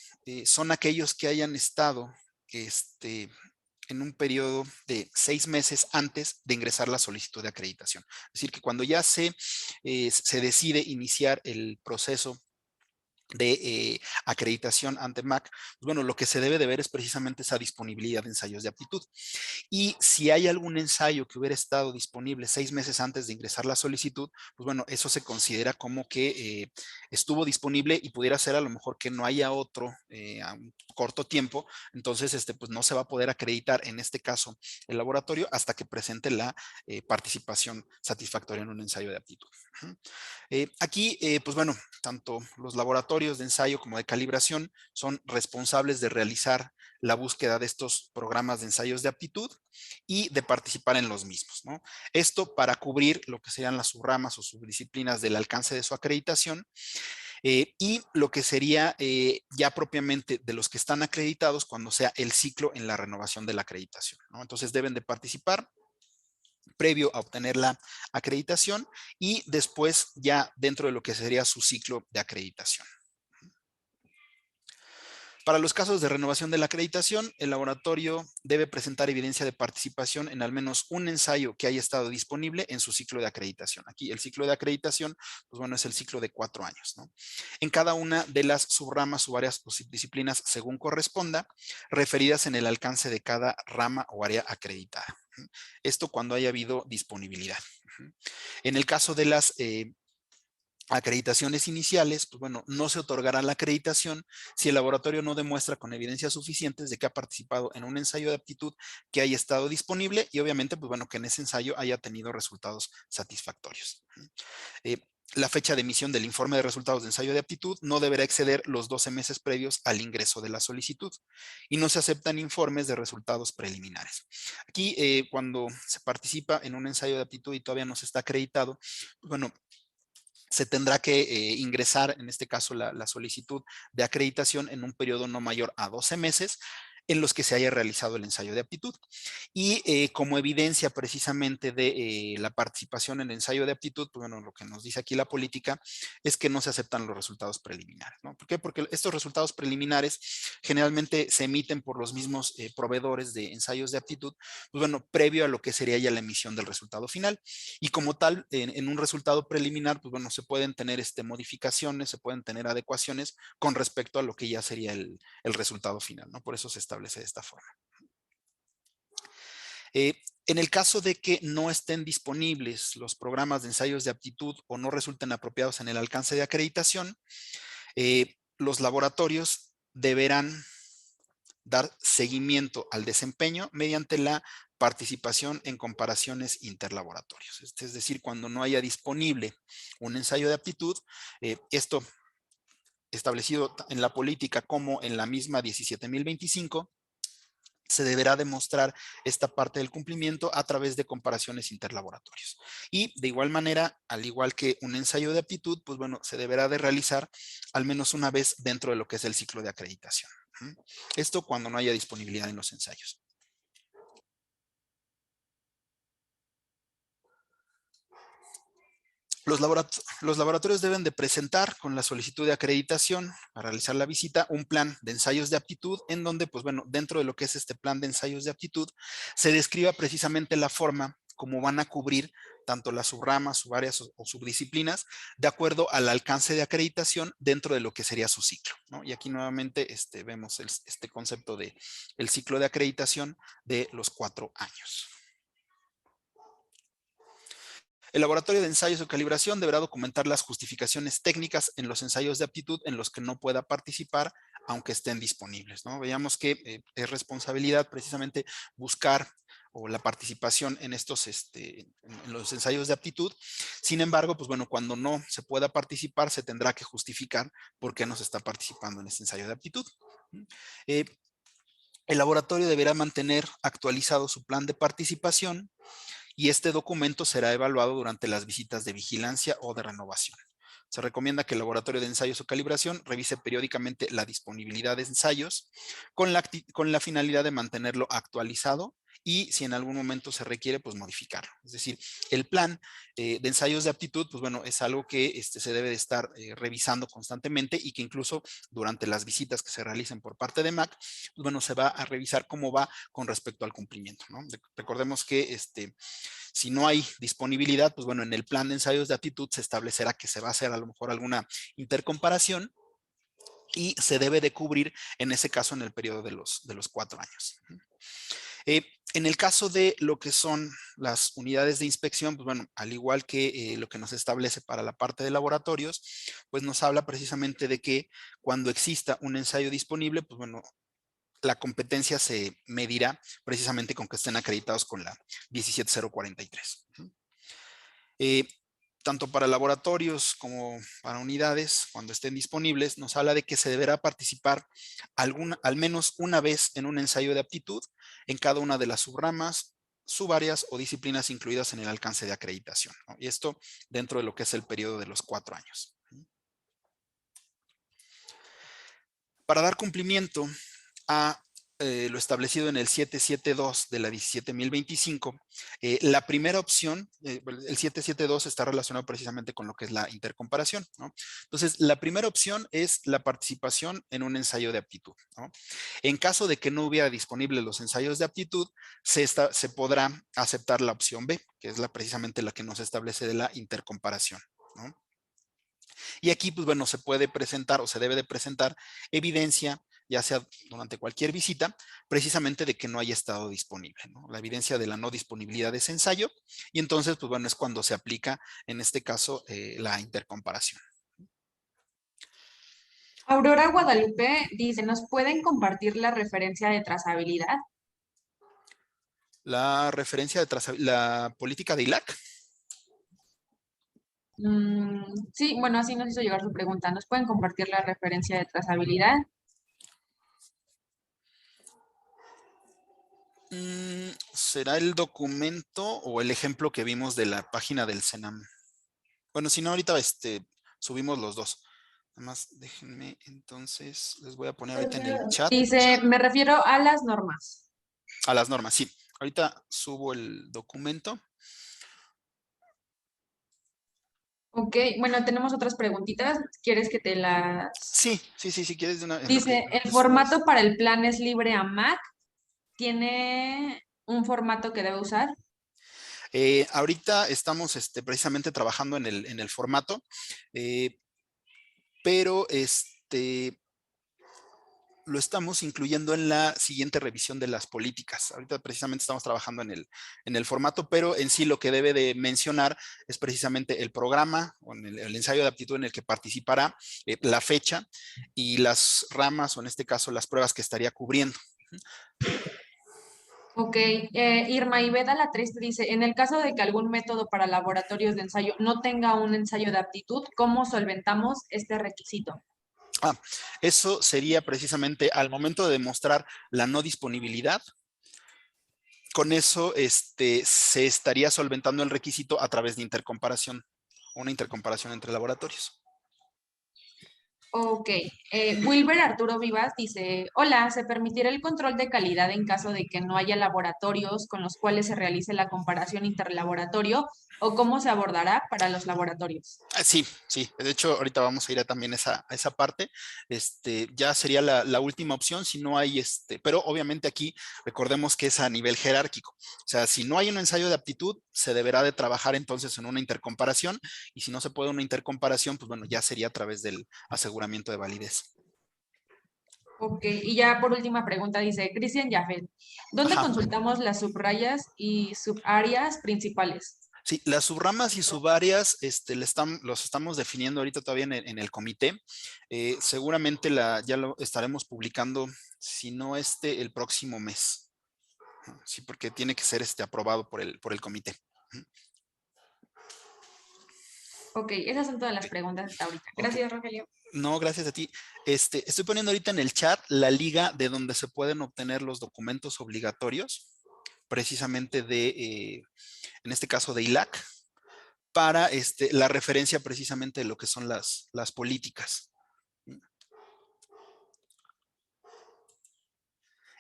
son aquellos que hayan estado en un periodo de 6 meses antes de ingresar la solicitud de acreditación. Es decir, que cuando ya se decide iniciar el proceso de acreditación ante MAC, pues bueno, lo que se debe de ver es precisamente esa disponibilidad de ensayos de aptitud. Y si hay algún ensayo que hubiera estado disponible 6 meses antes de ingresar la solicitud, pues bueno, eso se considera como que estuvo disponible, y pudiera ser a lo mejor que no haya otro a un corto tiempo. Entonces pues no se va a poder acreditar en este caso el laboratorio hasta que presente la participación satisfactoria en un ensayo de aptitud. Aquí, pues bueno, tanto los laboratorios de ensayo como de calibración son responsables de realizar la búsqueda de estos programas de ensayos de aptitud y de participar en los mismos, ¿no? Esto para cubrir lo que serían las subramas o subdisciplinas del alcance de su acreditación, y lo que sería ya propiamente de los que están acreditados cuando sea el ciclo en la renovación de la acreditación, ¿no? Entonces deben de participar previo a obtener la acreditación y después ya dentro de lo que sería su ciclo de acreditación. Para los casos de renovación de la acreditación, el laboratorio debe presentar evidencia de participación en al menos un ensayo que haya estado disponible en su ciclo de acreditación. Aquí el ciclo de acreditación, pues bueno, es el ciclo de 4 años, ¿no? En cada una de las subramas o áreas o disciplinas según corresponda, referidas en el alcance de cada rama o área acreditada. Esto cuando haya habido disponibilidad. En el caso de las acreditaciones iniciales, pues bueno, no se otorgará la acreditación si el laboratorio no demuestra con evidencias suficientes de que ha participado en un ensayo de aptitud que haya estado disponible, y obviamente, pues bueno, que en ese ensayo haya tenido resultados satisfactorios. La fecha de emisión del informe de resultados de ensayo de aptitud no deberá exceder los 12 meses previos al ingreso de la solicitud, y no se aceptan informes de resultados preliminares. Aquí, cuando se participa en un ensayo de aptitud y todavía no se está acreditado, pues bueno, se tendrá que ingresar, en este caso, la solicitud de acreditación en un periodo no mayor a 12 meses en los que se haya realizado el ensayo de aptitud. Y como evidencia precisamente de la participación en el ensayo de aptitud, pues bueno, lo que nos dice aquí la política es que no se aceptan los resultados preliminares, ¿no? ¿Por qué? Porque estos resultados preliminares generalmente se emiten por los mismos proveedores de ensayos de aptitud, pues bueno, previo a lo que sería ya la emisión del resultado final. Y como tal, en un resultado preliminar, pues bueno, se pueden tener modificaciones, se pueden tener adecuaciones con respecto a lo que ya sería el resultado final, ¿no? Por eso se establece de esta forma. En el caso de que no estén disponibles los programas de ensayos de aptitud o no resulten apropiados en el alcance de acreditación, los laboratorios deberán dar seguimiento al desempeño mediante la participación en comparaciones interlaboratorios. Es decir, cuando no haya disponible un ensayo de aptitud, esto establecido en la política como en la misma 17.025, se deberá demostrar esta parte del cumplimiento a través de comparaciones interlaboratorios. Y de igual manera, al igual que un ensayo de aptitud, pues bueno, se deberá de realizar al menos una vez dentro de lo que es el ciclo de acreditación. Esto cuando no haya disponibilidad en los ensayos. Los laboratorios deben de presentar con la solicitud de acreditación para realizar la visita un plan de ensayos de aptitud en donde, pues bueno, dentro de lo que es este plan de ensayos de aptitud, se describa precisamente la forma como van a cubrir tanto las subramas, subáreas o subdisciplinas de acuerdo al alcance de acreditación dentro de lo que sería su ciclo, ¿no? Y aquí nuevamente vemos este concepto de el ciclo de acreditación de los 4 años. El laboratorio de ensayos o calibración deberá documentar las justificaciones técnicas en los ensayos de aptitud en los que no pueda participar, aunque estén disponibles, ¿no? Veíamos que es responsabilidad precisamente buscar o la participación en estos, en los ensayos de aptitud. Sin embargo, pues bueno, cuando no se pueda participar, se tendrá que justificar por qué no se está participando en este ensayo de aptitud. El laboratorio deberá mantener actualizado su plan de participación y este documento será evaluado durante las visitas de vigilancia o de renovación. Se recomienda que el laboratorio de ensayos o calibración revise periódicamente la disponibilidad de ensayos con la finalidad de mantenerlo actualizado y si en algún momento se requiere, pues modificarlo. Es decir, el plan de ensayos de aptitud, pues bueno, es algo que se debe de estar revisando constantemente y que incluso durante las visitas que se realicen por parte de MAC, pues bueno, se va a revisar cómo va con respecto al cumplimiento, ¿no? Recordemos que si no hay disponibilidad, pues bueno, en el plan de ensayos de aptitud se establecerá que se va a hacer a lo mejor alguna intercomparación y se debe de cubrir en ese caso en el periodo de los 4 años. En el caso de lo que son las unidades de inspección, pues bueno, al igual que lo que nos establece para la parte de laboratorios, pues nos habla precisamente de que cuando exista un ensayo disponible, pues bueno, la competencia se medirá precisamente con que estén acreditados con la 17043. Tanto para laboratorios como para unidades, cuando estén disponibles, nos habla de que se deberá participar al menos una vez en un ensayo de aptitud en cada una de las subramas, subáreas o disciplinas incluidas en el alcance de acreditación, ¿no? Y esto dentro de lo que es el periodo de los 4 años. Para dar cumplimiento a lo establecido en el 772 de la 17.025, la primera opción, el 772 está relacionado precisamente con lo que es la intercomparación, ¿no? Entonces, la primera opción es la participación en un ensayo de aptitud, ¿no? En caso de que no hubiera disponibles los ensayos de aptitud, se podrá aceptar la opción B, que es precisamente la que nos establece de la intercomparación, ¿no? Y aquí, pues bueno, se puede presentar o se debe de presentar evidencia, ya sea durante cualquier visita, precisamente de que no haya estado disponible, ¿no? La evidencia de la no disponibilidad de ese ensayo, y entonces, pues bueno, es cuando se aplica, en este caso, la intercomparación. Aurora Guadalupe dice, ¿nos pueden compartir la referencia de trazabilidad? La referencia de la política de ILAC. Sí, bueno, así nos hizo llegar su pregunta. ¿Nos pueden compartir la referencia de trazabilidad? ¿Será el documento o el ejemplo que vimos de la página del CENAM? Bueno, si no, ahorita subimos los dos. Nada más déjenme, entonces, les voy a poner ahorita en el chat. Dice, me refiero a las normas. A las normas, sí. Ahorita subo el documento. Ok, bueno, tenemos otras preguntitas. ¿Quieres que te las...? Sí, si quieres de una. Dice, ¿el formato para el plan es libre a Mac? ¿Tiene un formato que debe usar? Ahorita estamos precisamente trabajando en el formato, pero lo estamos incluyendo en la siguiente revisión de las políticas. Ahorita precisamente estamos trabajando en el formato, pero en sí lo que debe de mencionar es precisamente el programa o en el ensayo de aptitud en el que participará, la fecha y las ramas o en este caso las pruebas que estaría cubriendo. Ok, Irma Iveda la Triste dice, en el caso de que algún método para laboratorios de ensayo no tenga un ensayo de aptitud, ¿cómo solventamos este requisito? Eso sería precisamente al momento de demostrar la no disponibilidad. Con eso se estaría solventando el requisito a través de intercomparación, una intercomparación entre laboratorios. Ok, Wilber Arturo Vivas dice, hola, ¿se permitirá el control de calidad en caso de que no haya laboratorios con los cuales se realice la comparación interlaboratorio o cómo se abordará para los laboratorios? Sí, de hecho ahorita vamos a ir también a esa parte, ya sería la última opción si no hay, pero obviamente aquí recordemos que es a nivel jerárquico, o sea, si no hay un ensayo de aptitud, se deberá de trabajar entonces en una intercomparación y si no se puede una intercomparación, pues bueno, ya sería a través del aseguramiento de validez. Ok, y ya por última pregunta dice Cristian Jafet, ¿dónde consultamos las subrayas y subáreas principales? Sí, las subramas y subáreas los estamos definiendo ahorita todavía en el comité. Seguramente ya lo estaremos publicando, si no el próximo mes. Sí, porque tiene que ser aprobado por el comité. Ok, esas son todas las preguntas hasta ahorita. Gracias, Ok. Rogelio. No, gracias a ti. Estoy poniendo ahorita en el chat la liga de donde se pueden obtener los documentos obligatorios, precisamente en este caso de ILAC, para la referencia precisamente de lo que son las políticas.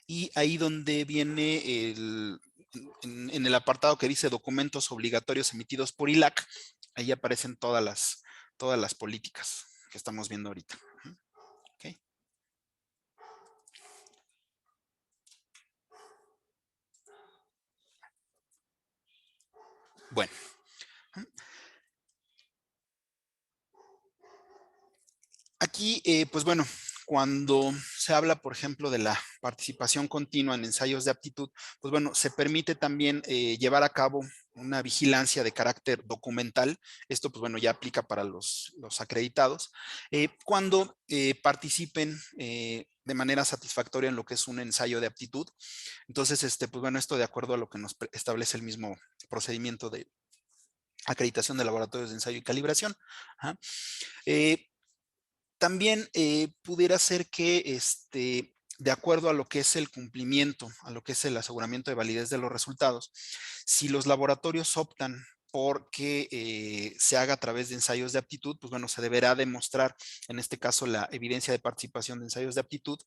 Y ahí donde viene en el apartado que dice documentos obligatorios emitidos por ILAC, ahí aparecen todas las políticas que estamos viendo ahorita. Okay. Bueno. Aquí, pues bueno, cuando se habla, por ejemplo, de la participación continua en ensayos de aptitud, pues bueno, se permite también llevar a cabo una vigilancia de carácter documental. Esto, pues bueno, ya aplica para los acreditados. Cuando participen de manera satisfactoria en lo que es un ensayo de aptitud. Entonces, pues bueno, esto de acuerdo a lo que nos establece el mismo procedimiento de acreditación de laboratorios de ensayo y calibración. También pudiera ser que de acuerdo a lo que es el cumplimiento, a lo que es el aseguramiento de validez de los resultados, si los laboratorios optan por que se haga a través de ensayos de aptitud, pues bueno, se deberá demostrar, en este caso, la evidencia de participación de ensayos de aptitud,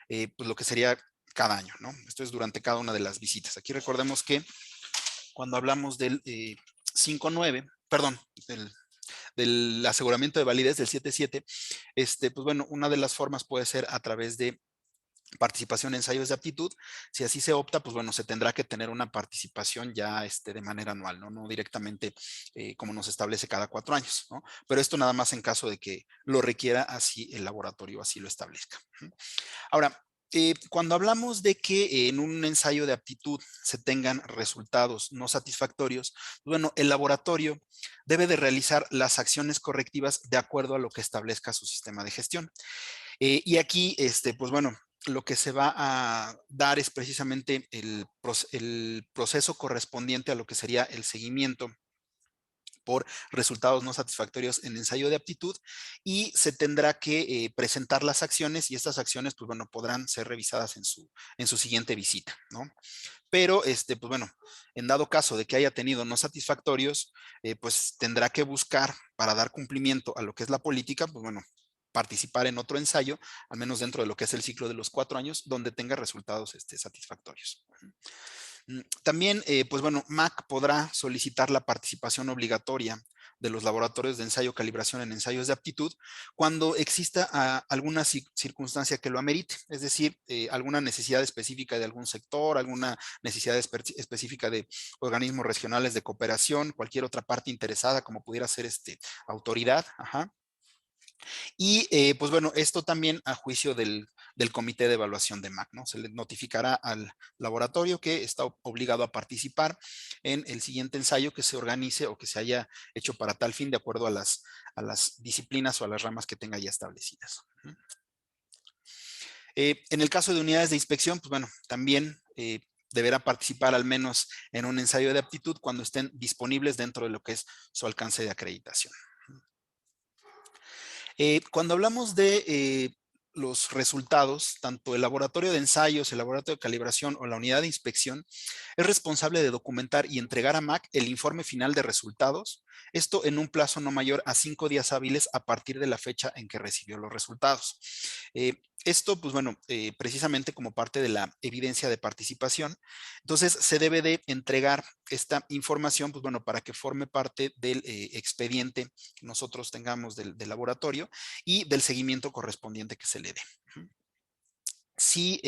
pues lo que sería cada año, ¿no? Esto es durante cada una de las visitas. Aquí recordemos que cuando hablamos del 5.9, perdón, del aseguramiento de validez del 7.7, pues bueno, una de las formas puede ser a través de participación en ensayos de aptitud. Si así se opta, pues bueno, se tendrá que tener una participación ya de manera anual, no directamente como nos establece cada 4 años, ¿no? Pero esto nada más en caso de que lo requiera así el laboratorio, así lo establezca. Ahora, cuando hablamos de que en un ensayo de aptitud se tengan resultados no satisfactorios, bueno, el laboratorio debe de realizar las acciones correctivas de acuerdo a lo que establezca su sistema de gestión. Y aquí, pues bueno, lo que se va a dar es precisamente el proceso correspondiente a lo que sería el seguimiento por resultados no satisfactorios en ensayo de aptitud, y se tendrá que presentar las acciones, y estas acciones, pues bueno, podrán ser revisadas en su siguiente visita, ¿no? Pero, pues bueno, en dado caso de que haya tenido no satisfactorios, pues tendrá que buscar para dar cumplimiento a lo que es la política, pues bueno, participar en otro ensayo, al menos dentro de lo que es el ciclo de los 4 años, donde tenga resultados satisfactorios. También, pues bueno, MAC podrá solicitar la participación obligatoria de los laboratorios de ensayo calibración en ensayos de aptitud cuando exista alguna circunstancia que lo amerite, es decir, alguna necesidad específica de algún sector, alguna necesidad específica de organismos regionales de cooperación, cualquier otra parte interesada como pudiera ser autoridad. Ajá. Y pues bueno, esto también a juicio del comité de evaluación de MAC, ¿no? Se le notificará al laboratorio que está obligado a participar en el siguiente ensayo que se organice o que se haya hecho para tal fin de acuerdo a las disciplinas o a las ramas que tenga ya establecidas. En el caso de unidades de inspección, pues bueno, también deberá participar al menos en un ensayo de aptitud cuando estén disponibles dentro de lo que es su alcance de acreditación. Cuando hablamos de los resultados, tanto el laboratorio de ensayos, el laboratorio de calibración o la unidad de inspección es responsable de documentar y entregar a MAC el informe final de resultados, esto en un plazo no mayor a 5 días hábiles a partir de la fecha en que recibió los resultados. Esto, pues bueno, precisamente como parte de la evidencia de participación. Entonces, se debe de entregar esta información, pues bueno, para que forme parte del expediente que nosotros tengamos del laboratorio y del seguimiento correspondiente que se le dé. Si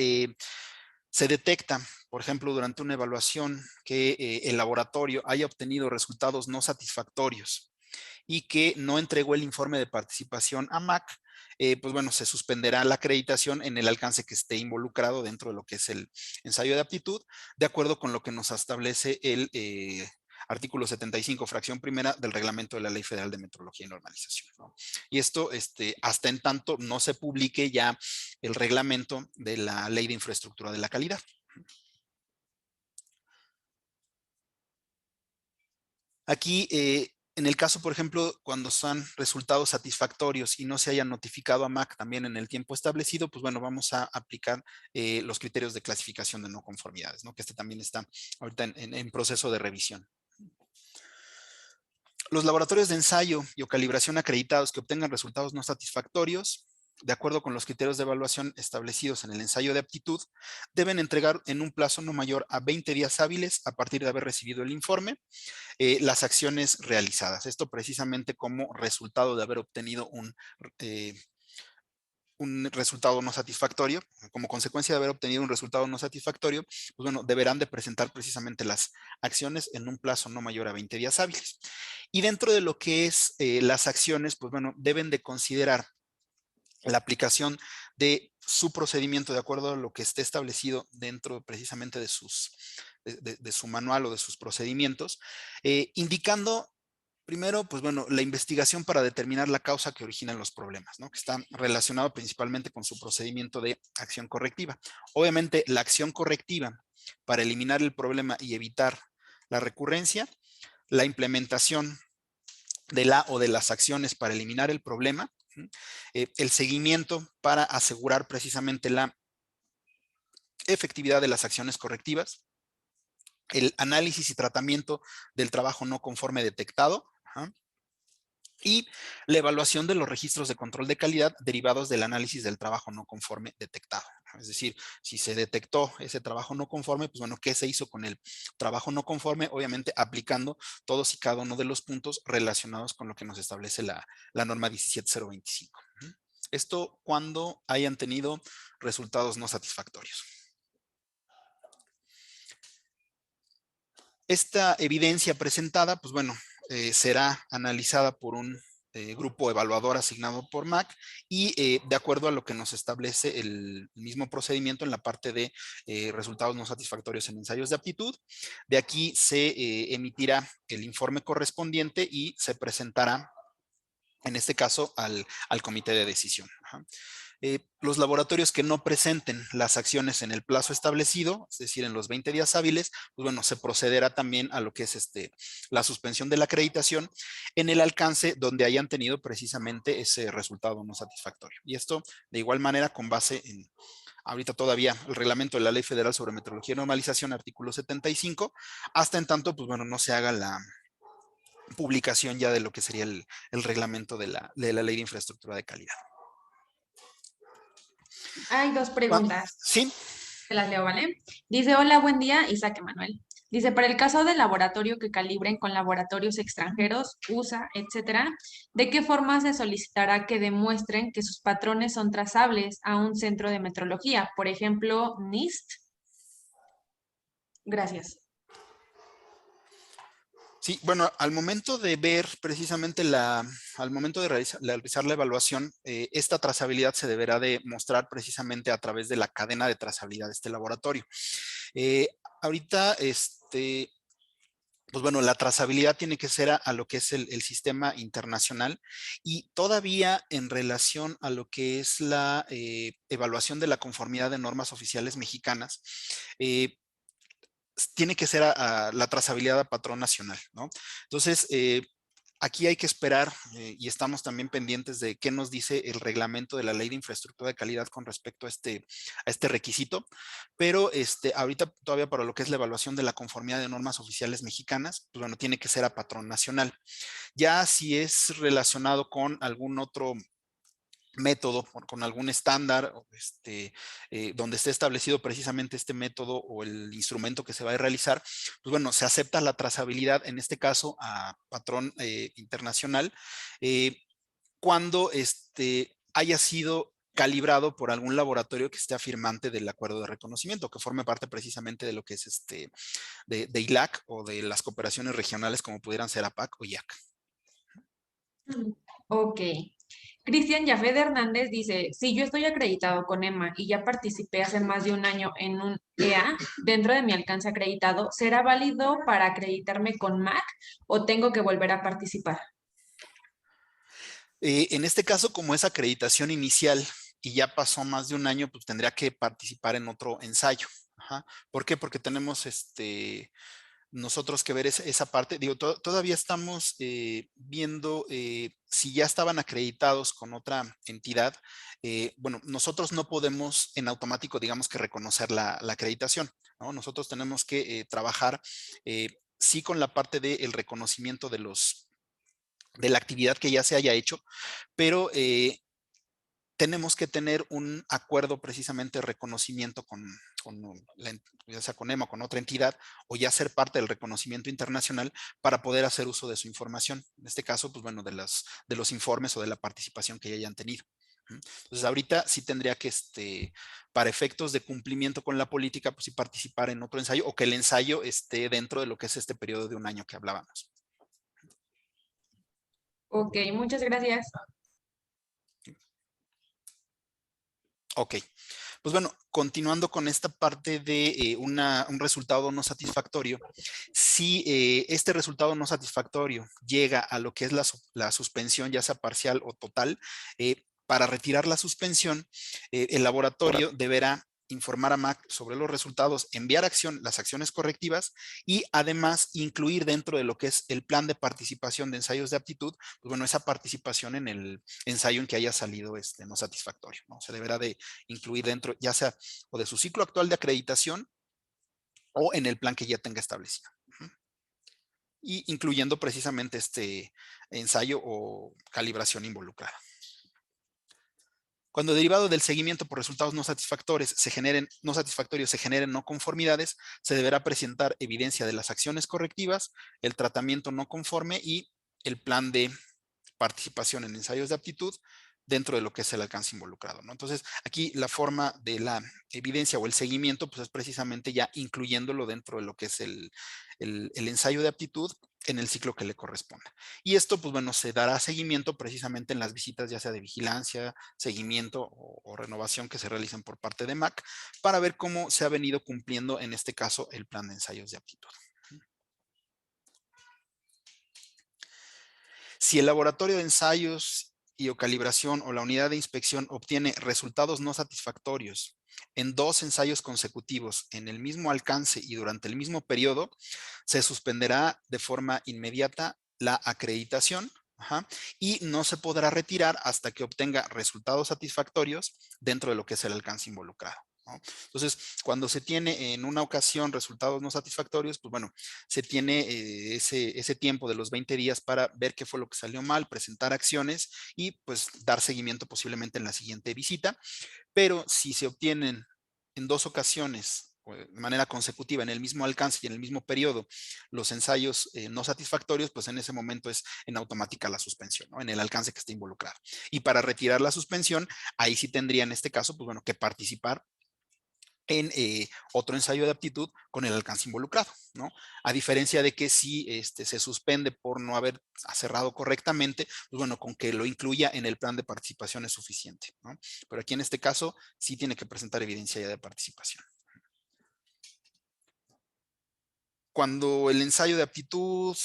se detecta, por ejemplo, durante una evaluación que el laboratorio haya obtenido resultados no satisfactorios y que no entregó el informe de participación a MAC, pues bueno, se suspenderá la acreditación en el alcance que esté involucrado dentro de lo que es el ensayo de aptitud, de acuerdo con lo que nos establece el artículo 75, fracción primera del reglamento de la Ley Federal de Metrología y Normalización, ¿no? Y esto hasta en tanto no se publique ya el reglamento de la Ley de Infraestructura de la Calidad. Aquí, en el caso, por ejemplo, cuando son resultados satisfactorios y no se hayan notificado a MAC también en el tiempo establecido, pues bueno, vamos a aplicar los criterios de clasificación de no conformidades, ¿no? Que también está ahorita en proceso de revisión. Los laboratorios de ensayo y o calibración acreditados que obtengan resultados no satisfactorios, de acuerdo con los criterios de evaluación establecidos en el ensayo de aptitud, deben entregar en un plazo no mayor a 20 días hábiles a partir de haber recibido el informe, las acciones realizadas. Esto precisamente como resultado de haber obtenido un resultado no satisfactorio, como consecuencia de haber obtenido un resultado no satisfactorio, pues bueno, deberán de presentar precisamente las acciones en un plazo no mayor a 20 días hábiles. Y dentro de lo que es las acciones, pues bueno, deben de considerar la aplicación de su procedimiento de acuerdo a lo que esté establecido dentro precisamente de su manual o de sus procedimientos, indicando primero, pues bueno, la investigación para determinar la causa que originan los problemas, ¿no? Que está relacionado principalmente con su procedimiento de acción correctiva. Obviamente, la acción correctiva para eliminar el problema y evitar la recurrencia, la implementación de la o de las acciones para eliminar el problema, el seguimiento para asegurar precisamente la efectividad de las acciones correctivas, el análisis y tratamiento del trabajo no conforme detectado, y la evaluación de los registros de control de calidad derivados del análisis del trabajo no conforme detectado. Es decir, si se detectó ese trabajo no conforme, pues bueno, ¿qué se hizo con el trabajo no conforme? Obviamente aplicando todos y cada uno de los puntos relacionados con lo que nos establece la norma 17025. Esto cuando hayan tenido resultados no satisfactorios. Esta evidencia presentada, pues bueno, será analizada por un grupo evaluador asignado por MAC y de acuerdo a lo que nos establece el mismo procedimiento en la parte de resultados no satisfactorios en ensayos de aptitud. De aquí se emitirá el informe correspondiente y se presentará, en este caso, al comité de decisión. Los laboratorios que no presenten las acciones en el plazo establecido, es decir, en los 20 días hábiles, pues bueno, se procederá también a lo que es la suspensión de la acreditación en el alcance donde hayan tenido precisamente ese resultado no satisfactorio. Y esto, de igual manera, con base en ahorita todavía el reglamento de la Ley Federal sobre Metrología y Normalización, artículo 75, hasta en tanto, pues bueno, no se haga la publicación ya de lo que sería el reglamento de la Ley de Infraestructura de Calidad. Hay dos preguntas. Sí. Te las leo, ¿vale? Dice, hola, buen día, Isaac Emanuel. Dice, para el caso del laboratorio que calibren con laboratorios extranjeros, USA, etcétera, ¿de qué forma se solicitará que demuestren que sus patrones son trazables a un centro de metrología? Por ejemplo, NIST. Gracias. Sí, bueno, al momento de ver precisamente al momento de realizar la evaluación, esta trazabilidad se deberá de mostrar precisamente a través de la cadena de trazabilidad de este laboratorio. Ahorita, pues bueno, la trazabilidad tiene que ser a lo que es el sistema internacional y todavía en relación a lo que es la evaluación de la conformidad de normas oficiales mexicanas, tiene que ser a la trazabilidad a patrón nacional, ¿no? Entonces, aquí hay que esperar y estamos también pendientes de qué nos dice el reglamento de la Ley de Infraestructura de Calidad con respecto a este requisito, pero ahorita todavía para lo que es la evaluación de la conformidad de normas oficiales mexicanas, pues bueno, tiene que ser a patrón nacional. Ya si es relacionado con algún otro método, con algún estándar, donde esté establecido precisamente este método o el instrumento que se va a realizar, pues bueno, se acepta la trazabilidad, en este caso a patrón internacional, cuando haya sido calibrado por algún laboratorio que esté afirmante del acuerdo de reconocimiento, que forme parte precisamente de lo que es de ILAC o de las cooperaciones regionales como pudieran ser APAC o IAC. Ok. Cristian Yafed Hernández dice, si yo estoy acreditado con EMA y ya participé hace más de un año en un EA dentro de mi alcance acreditado, ¿será válido para acreditarme con MAC o tengo que volver a participar? En este caso, como es acreditación inicial y ya pasó más de un año, pues tendría que participar en otro ensayo. Ajá. ¿Por qué? Porque tenemos nosotros que ver esa parte. Digo, todavía estamos viendo si ya estaban acreditados con otra entidad. Bueno, nosotros no podemos en automático, digamos que reconocer la acreditación, ¿no? Nosotros tenemos que trabajar sí con la parte del reconocimiento de la actividad que ya se haya hecho, pero tenemos que tener un acuerdo precisamente de reconocimiento ya sea con EMA o con otra entidad, o ya ser parte del reconocimiento internacional para poder hacer uso de su información. En este caso, pues bueno, de los informes o de la participación que ya hayan tenido. Entonces, ahorita sí tendría que, para efectos de cumplimiento con la política, pues sí participar en otro ensayo o que el ensayo esté dentro de lo que es este periodo de un año que hablábamos. Ok, muchas gracias. Ok, pues bueno, continuando con esta parte de un resultado no satisfactorio, si este resultado no satisfactorio llega a lo que es la suspensión, ya sea parcial o total, para retirar la suspensión, el laboratorio deberá informar a MAC sobre los resultados, enviar las acciones correctivas y además incluir dentro de lo que es el plan de participación de ensayos de aptitud, pues bueno, esa participación en el ensayo en que haya salido no satisfactorio, ¿no? Se deberá de incluir dentro, ya sea o de su ciclo actual de acreditación o en el plan que ya tenga establecido. Y incluyendo precisamente este ensayo o calibración involucrada. Cuando derivado del seguimiento por resultados no satisfactorios se generen no conformidades, se deberá presentar evidencia de las acciones correctivas, el tratamiento no conforme y el plan de participación en ensayos de aptitud dentro de lo que es el alcance involucrado, ¿no? Entonces, aquí la forma de la evidencia o el seguimiento, pues es precisamente ya incluyéndolo dentro de lo que es el ensayo de aptitud en el ciclo que le corresponda. Y esto, pues bueno, se dará seguimiento precisamente en las visitas, ya sea de vigilancia, seguimiento o renovación que se realicen por parte de MAC, para ver cómo se ha venido cumpliendo, en este caso, el plan de ensayos de aptitud. Si el laboratorio de ensayos y o calibración o la unidad de inspección obtiene resultados no satisfactorios en 2 ensayos consecutivos en el mismo alcance y durante el mismo periodo, se suspenderá de forma inmediata la acreditación. Y no se podrá retirar hasta que obtenga resultados satisfactorios dentro de lo que es el alcance involucrado, ¿no? Entonces, cuando se tiene en una ocasión resultados no satisfactorios, pues bueno, se tiene ese tiempo de los 20 días para ver qué fue lo que salió mal, presentar acciones y pues dar seguimiento posiblemente en la siguiente visita. Pero si se obtienen en 2 ocasiones de manera consecutiva en el mismo alcance y en el mismo periodo los ensayos no satisfactorios, pues en ese momento es en automática la suspensión, ¿no? En el alcance que esté involucrado. Y para retirar la suspensión, ahí sí tendría en este caso, pues bueno, que participar en otro ensayo de aptitud con el alcance involucrado, ¿no? A diferencia de que si se suspende por no haber cerrado correctamente, pues bueno, con que lo incluya en el plan de participación es suficiente, ¿no? Pero aquí en este caso sí tiene que presentar evidencia ya de participación. Cuando el ensayo de aptitud,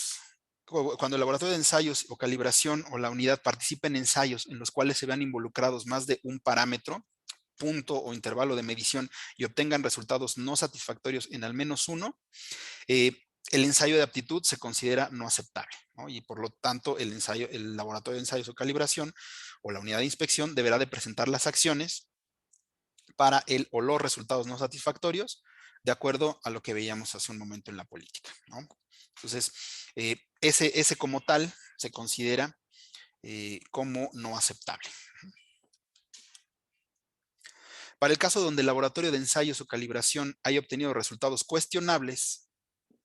cuando el laboratorio de ensayos o calibración o la unidad participa en ensayos en los cuales se vean involucrados más de un parámetro, punto o intervalo de medición y obtengan resultados no satisfactorios en al menos uno, el ensayo de aptitud se considera no aceptable, ¿no? Y por lo tanto el laboratorio de ensayos o calibración o la unidad de inspección deberá de presentar las acciones para el o los resultados no satisfactorios de acuerdo a lo que veíamos hace un momento en la política, ¿no? Entonces, ese como tal se considera como no aceptable. Para el caso donde el laboratorio de ensayos o calibración haya obtenido resultados cuestionables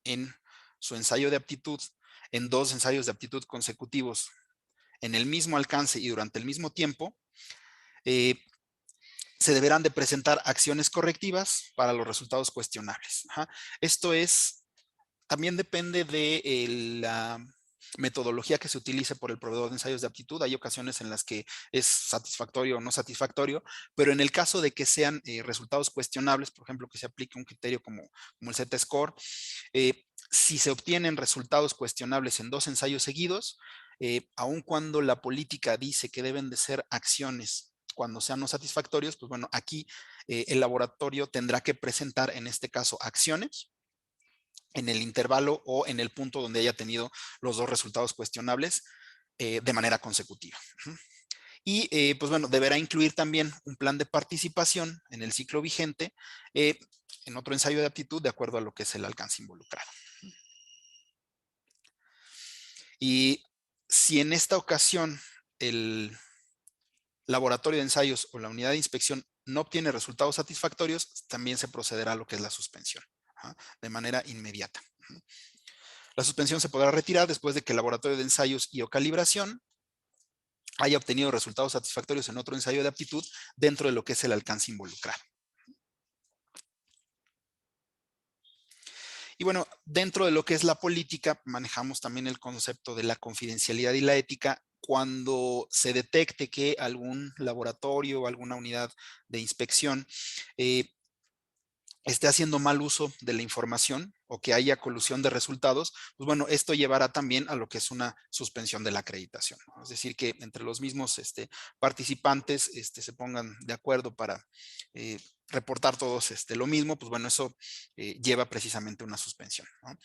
en su ensayo de aptitud, en 2 ensayos de aptitud consecutivos, en el mismo alcance y durante el mismo tiempo, se deberán de presentar acciones correctivas para los resultados cuestionables. Esto también depende de metodología que se utilice por el proveedor de ensayos de aptitud. Hay ocasiones en las que es satisfactorio o no satisfactorio, pero en el caso de que sean resultados cuestionables, por ejemplo, que se aplique un criterio como el Z-score, si se obtienen resultados cuestionables en 2 ensayos seguidos, aun cuando la política dice que deben de ser acciones cuando sean no satisfactorios, pues bueno, aquí el laboratorio tendrá que presentar, en este caso, acciones en el intervalo o en el punto donde haya tenido los 2 resultados cuestionables de manera consecutiva. Y pues bueno, deberá incluir también un plan de participación en el ciclo vigente en otro ensayo de aptitud de acuerdo a lo que es el alcance involucrado. Y si en esta ocasión el laboratorio de ensayos o la unidad de inspección no obtiene resultados satisfactorios, también se procederá a lo que es la suspensión, de manera inmediata. La suspensión se podrá retirar después de que el laboratorio de ensayos y o calibración haya obtenido resultados satisfactorios en otro ensayo de aptitud dentro de lo que es el alcance involucrado. Y bueno, dentro de lo que es la política, manejamos también el concepto de la confidencialidad y la ética cuando se detecte que algún laboratorio o alguna unidad de inspección esté haciendo mal uso de la información o que haya colusión de resultados, pues bueno, esto llevará también a lo que es una suspensión de la acreditación, ¿no? Es decir, que entre los mismos participantes se pongan de acuerdo para reportar todos lo mismo, pues bueno, eso lleva precisamente una suspensión, ¿no?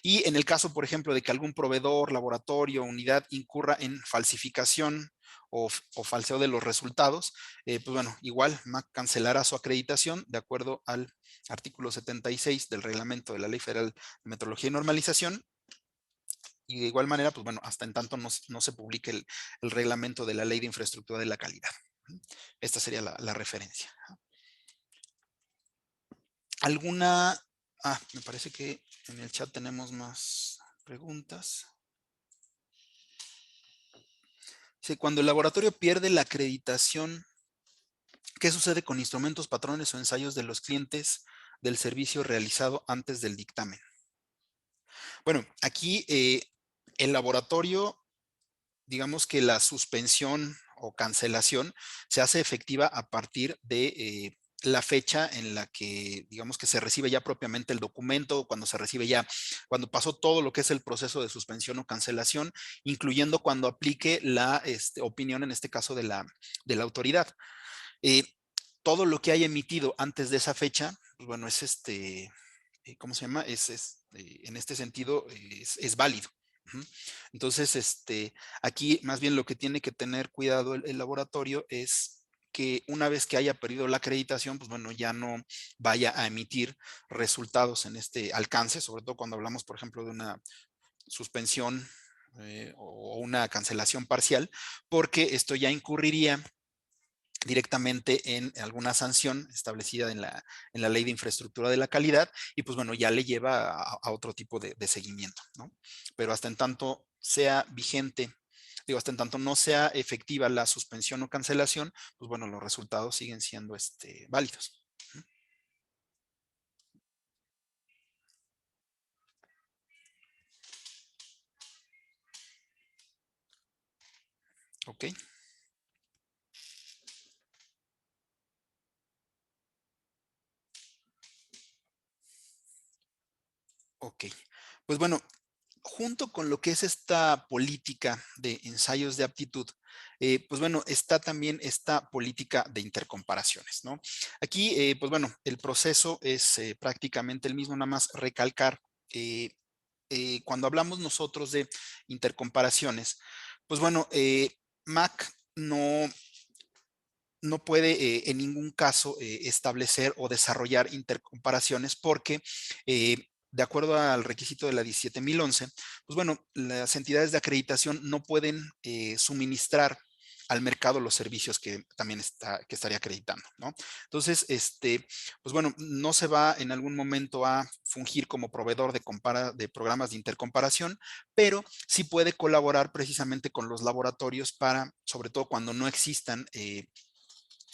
Y en el caso, por ejemplo, de que algún proveedor, laboratorio, unidad incurra en falsificación o falseo de los resultados, pues bueno, igual MAC cancelará su acreditación de acuerdo al artículo 76 del reglamento de la Ley Federal de Metrología y Normalización. Y de igual manera, pues bueno, hasta en tanto no se publique el reglamento de la Ley de Infraestructura de la Calidad. Esta sería la referencia. ¿Alguna? Me parece que en el chat tenemos más preguntas. Sí, cuando el laboratorio pierde la acreditación, ¿qué sucede con instrumentos, patrones o ensayos de los clientes del servicio realizado antes del dictamen? Bueno, aquí el laboratorio, digamos que la suspensión o cancelación se hace efectiva a partir de la fecha en la que, digamos que se recibe ya propiamente el documento, cuando se recibe ya, cuando pasó todo lo que es el proceso de suspensión o cancelación, incluyendo cuando aplique la opinión, en este caso de la autoridad. Todo lo que haya emitido antes de esa fecha, pues bueno, es ¿cómo se llama? En este sentido, es válido. Entonces, aquí más bien lo que tiene que tener cuidado el laboratorio es que una vez que haya perdido la acreditación, pues bueno, ya no vaya a emitir resultados en este alcance, sobre todo cuando hablamos, por ejemplo, de una suspensión o una cancelación parcial, porque esto ya incurriría directamente en alguna sanción establecida en la Ley de Infraestructura de la Calidad y pues bueno, ya le lleva a otro tipo de seguimiento, ¿no? Pero hasta en tanto sea vigente, digo, hasta en tanto no sea efectiva la suspensión o cancelación, pues bueno, los resultados siguen siendo válidos. Ok. Ok, pues bueno, junto con lo que es esta política de ensayos de aptitud, pues bueno, está también esta política de intercomparaciones, ¿no? Aquí, pues bueno, el proceso es prácticamente el mismo, nada más recalcar, cuando hablamos nosotros de intercomparaciones, pues bueno, MAC no puede en ningún caso establecer o desarrollar intercomparaciones porque de acuerdo al requisito de la 17.011, pues bueno, las entidades de acreditación no pueden suministrar al mercado los servicios que también estaría acreditando, ¿no? Entonces, pues bueno, no se va en algún momento a fungir como proveedor de programas de intercomparación, pero sí puede colaborar precisamente con los laboratorios para, sobre todo cuando no existan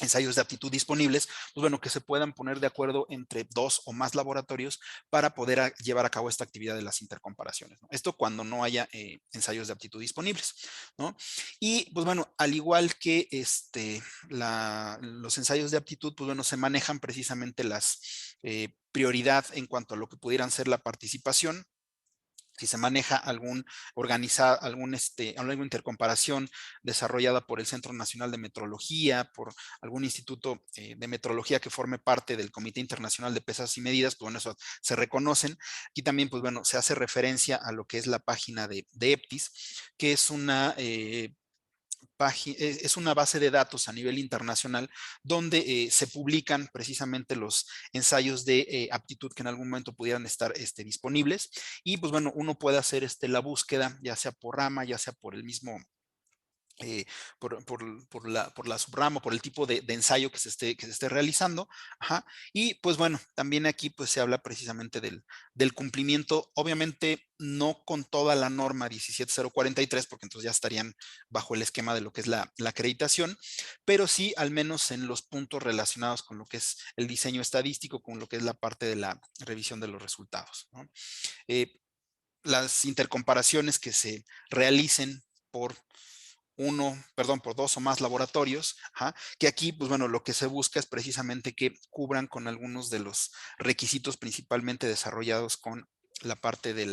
ensayos de aptitud disponibles, pues bueno, que se puedan poner de acuerdo entre 2 o más laboratorios para poder llevar a cabo esta actividad de las intercomparaciones, ¿no? Esto cuando no haya ensayos de aptitud disponibles, ¿no? Y pues bueno, al igual que los ensayos de aptitud, pues bueno, se manejan precisamente las prioridad en cuanto a lo que pudieran ser la participación. Si se maneja alguna intercomparación desarrollada por el Centro Nacional de Metrología, por algún instituto de metrología que forme parte del Comité Internacional de Pesas y Medidas, pues bueno, eso se reconocen. Aquí también, pues bueno, se hace referencia a lo que es la página de EPTIS, que es es una base de datos a nivel internacional donde se publican precisamente los ensayos de aptitud que en algún momento pudieran estar disponibles y pues bueno, uno puede hacer la búsqueda ya sea por rama, ya sea por el mismo por la subrama, por el tipo de ensayo que se esté realizando. Ajá. Y pues bueno, también aquí pues se habla precisamente del cumplimiento, obviamente no con toda la norma 17043, porque entonces ya estarían bajo el esquema de lo que es la acreditación, pero sí al menos en los puntos relacionados con lo que es el diseño estadístico, con lo que es la parte de la revisión de los resultados, ¿no? Las intercomparaciones que se realicen por por 2 o más laboratorios, ajá, que aquí, pues bueno, lo que se busca es precisamente que cubran con algunos de los requisitos principalmente desarrollados con la parte de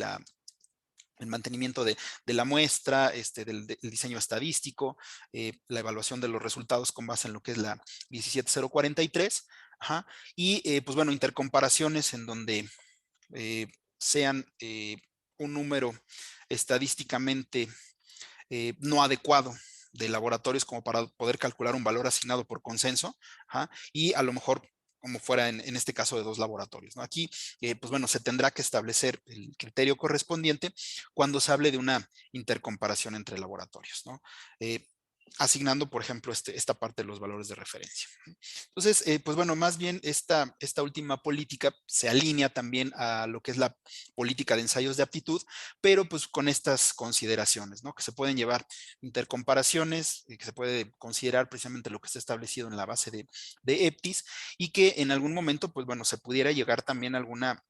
el mantenimiento de la muestra, del diseño estadístico, la evaluación de los resultados con base en lo que es la 17043, ajá, y pues bueno, intercomparaciones en donde sean un número estadísticamente no adecuado de laboratorios como para poder calcular un valor asignado por consenso, ajá, y a lo mejor como fuera en este caso de 2 laboratorios, ¿no? Aquí, pues bueno, se tendrá que establecer el criterio correspondiente cuando se hable de una intercomparación entre laboratorios, ¿no? Asignando, por ejemplo, esta parte de los valores de referencia. Entonces, pues bueno, más bien esta última política se alinea también a lo que es la política de ensayos de aptitud, pero pues con estas consideraciones, ¿no? Que se pueden llevar intercomparaciones, que se puede considerar precisamente lo que está establecido en la base de EPTIS y que en algún momento, pues bueno, se pudiera llegar también a alguna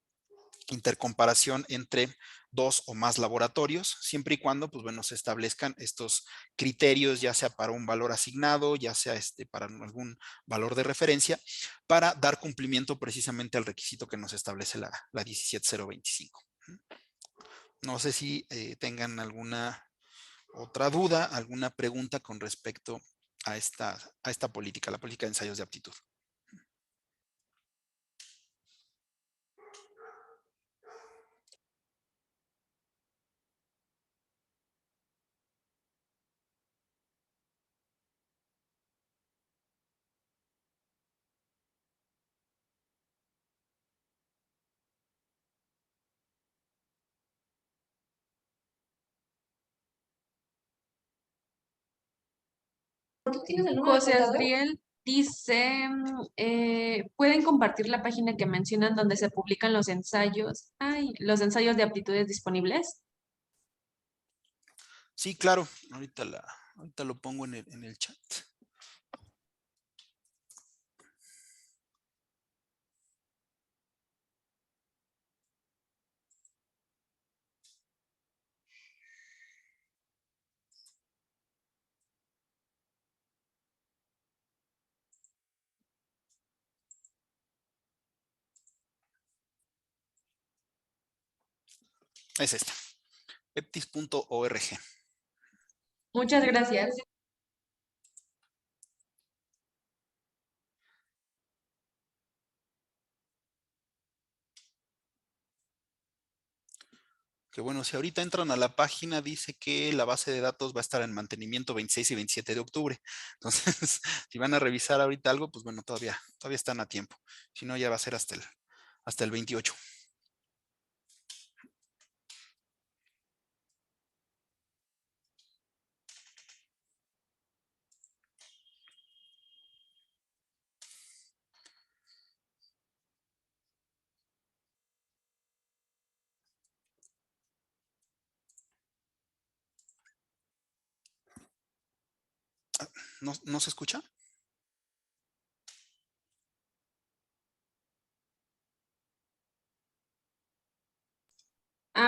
intercomparación entre 2 o más laboratorios, siempre y cuando, pues bueno, se establezcan estos criterios, ya sea para un valor asignado, ya sea para algún valor de referencia, para dar cumplimiento precisamente al requisito que nos establece la 17025. No sé si tengan alguna otra duda, alguna pregunta con respecto a esta política, la política de ensayos de aptitud. ¿Tú tienes el número José Adriel dice, ¿pueden compartir la página que mencionan donde se publican los ensayos? Los ensayos de aptitudes disponibles. Sí, claro, ahorita lo pongo en el chat. Es esta, eptis.org. Muchas gracias. Que bueno, si ahorita entran a la página, dice que la base de datos va a estar en mantenimiento 26 y 27 de octubre. Entonces, si van a revisar ahorita algo, pues bueno, todavía están a tiempo. Si no, ya va a ser hasta el 28. ¿No se escucha?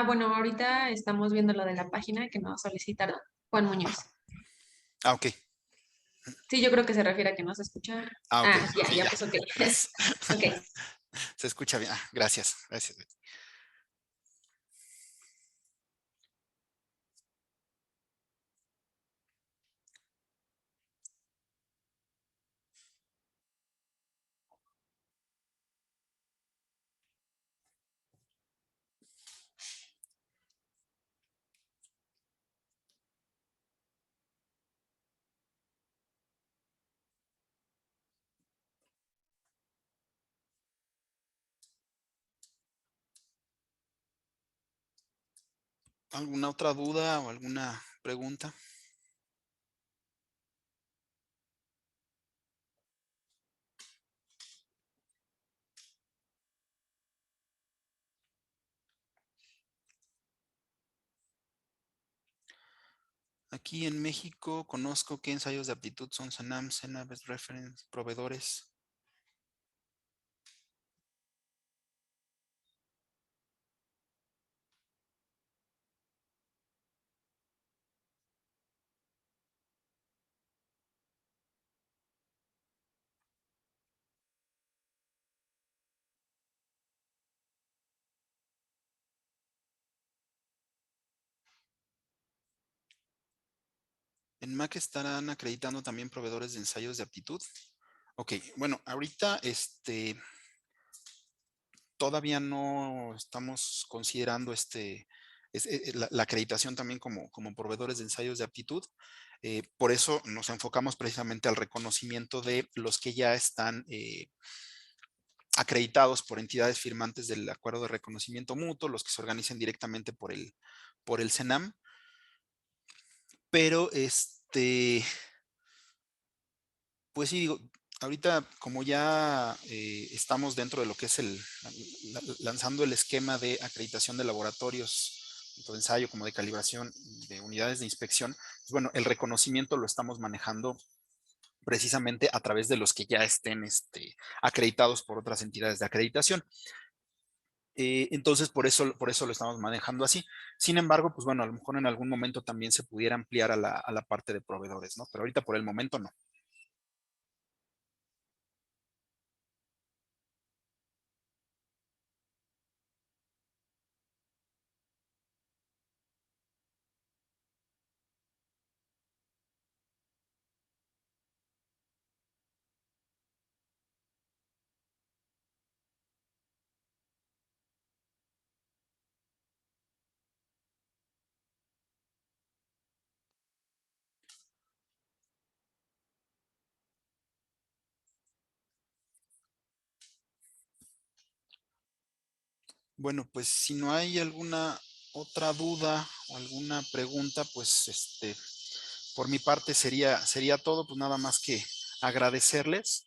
Bueno, ahorita estamos viendo lo de la página que nos solicitaron. Juan Muñoz. Ah, ok. Sí, yo creo que se refiere a que no se escucha. Ah, ok. Ya, Sí, ya ya. puso ok. Gracias. Ok. Se escucha bien. Gracias. Gracias. ¿Alguna otra duda o alguna pregunta? Aquí en México conozco que ensayos de aptitud son SENAM, SENA, Best Reference, proveedores. ¿En MAC estarán acreditando también proveedores de ensayos de aptitud? Ok, bueno, ahorita todavía no estamos considerando la acreditación también como proveedores de ensayos de aptitud. Por eso nos enfocamos precisamente al reconocimiento de los que ya están acreditados por entidades firmantes del acuerdo de reconocimiento mutuo, los que se organicen directamente por el SENAM. Pero pues sí, digo, ahorita como ya estamos dentro de lo que es lanzando el esquema de acreditación de laboratorios, tanto de ensayo como de calibración de unidades de inspección, pues bueno, el reconocimiento lo estamos manejando precisamente a través de los que ya estén acreditados por otras entidades de acreditación. Entonces, por eso lo estamos manejando así. Sin embargo, pues bueno, a lo mejor en algún momento también se pudiera ampliar a la parte de proveedores, ¿no? Pero ahorita por el momento no. Bueno, pues si no hay alguna otra duda o alguna pregunta, pues por mi parte sería todo, pues nada más que agradecerles.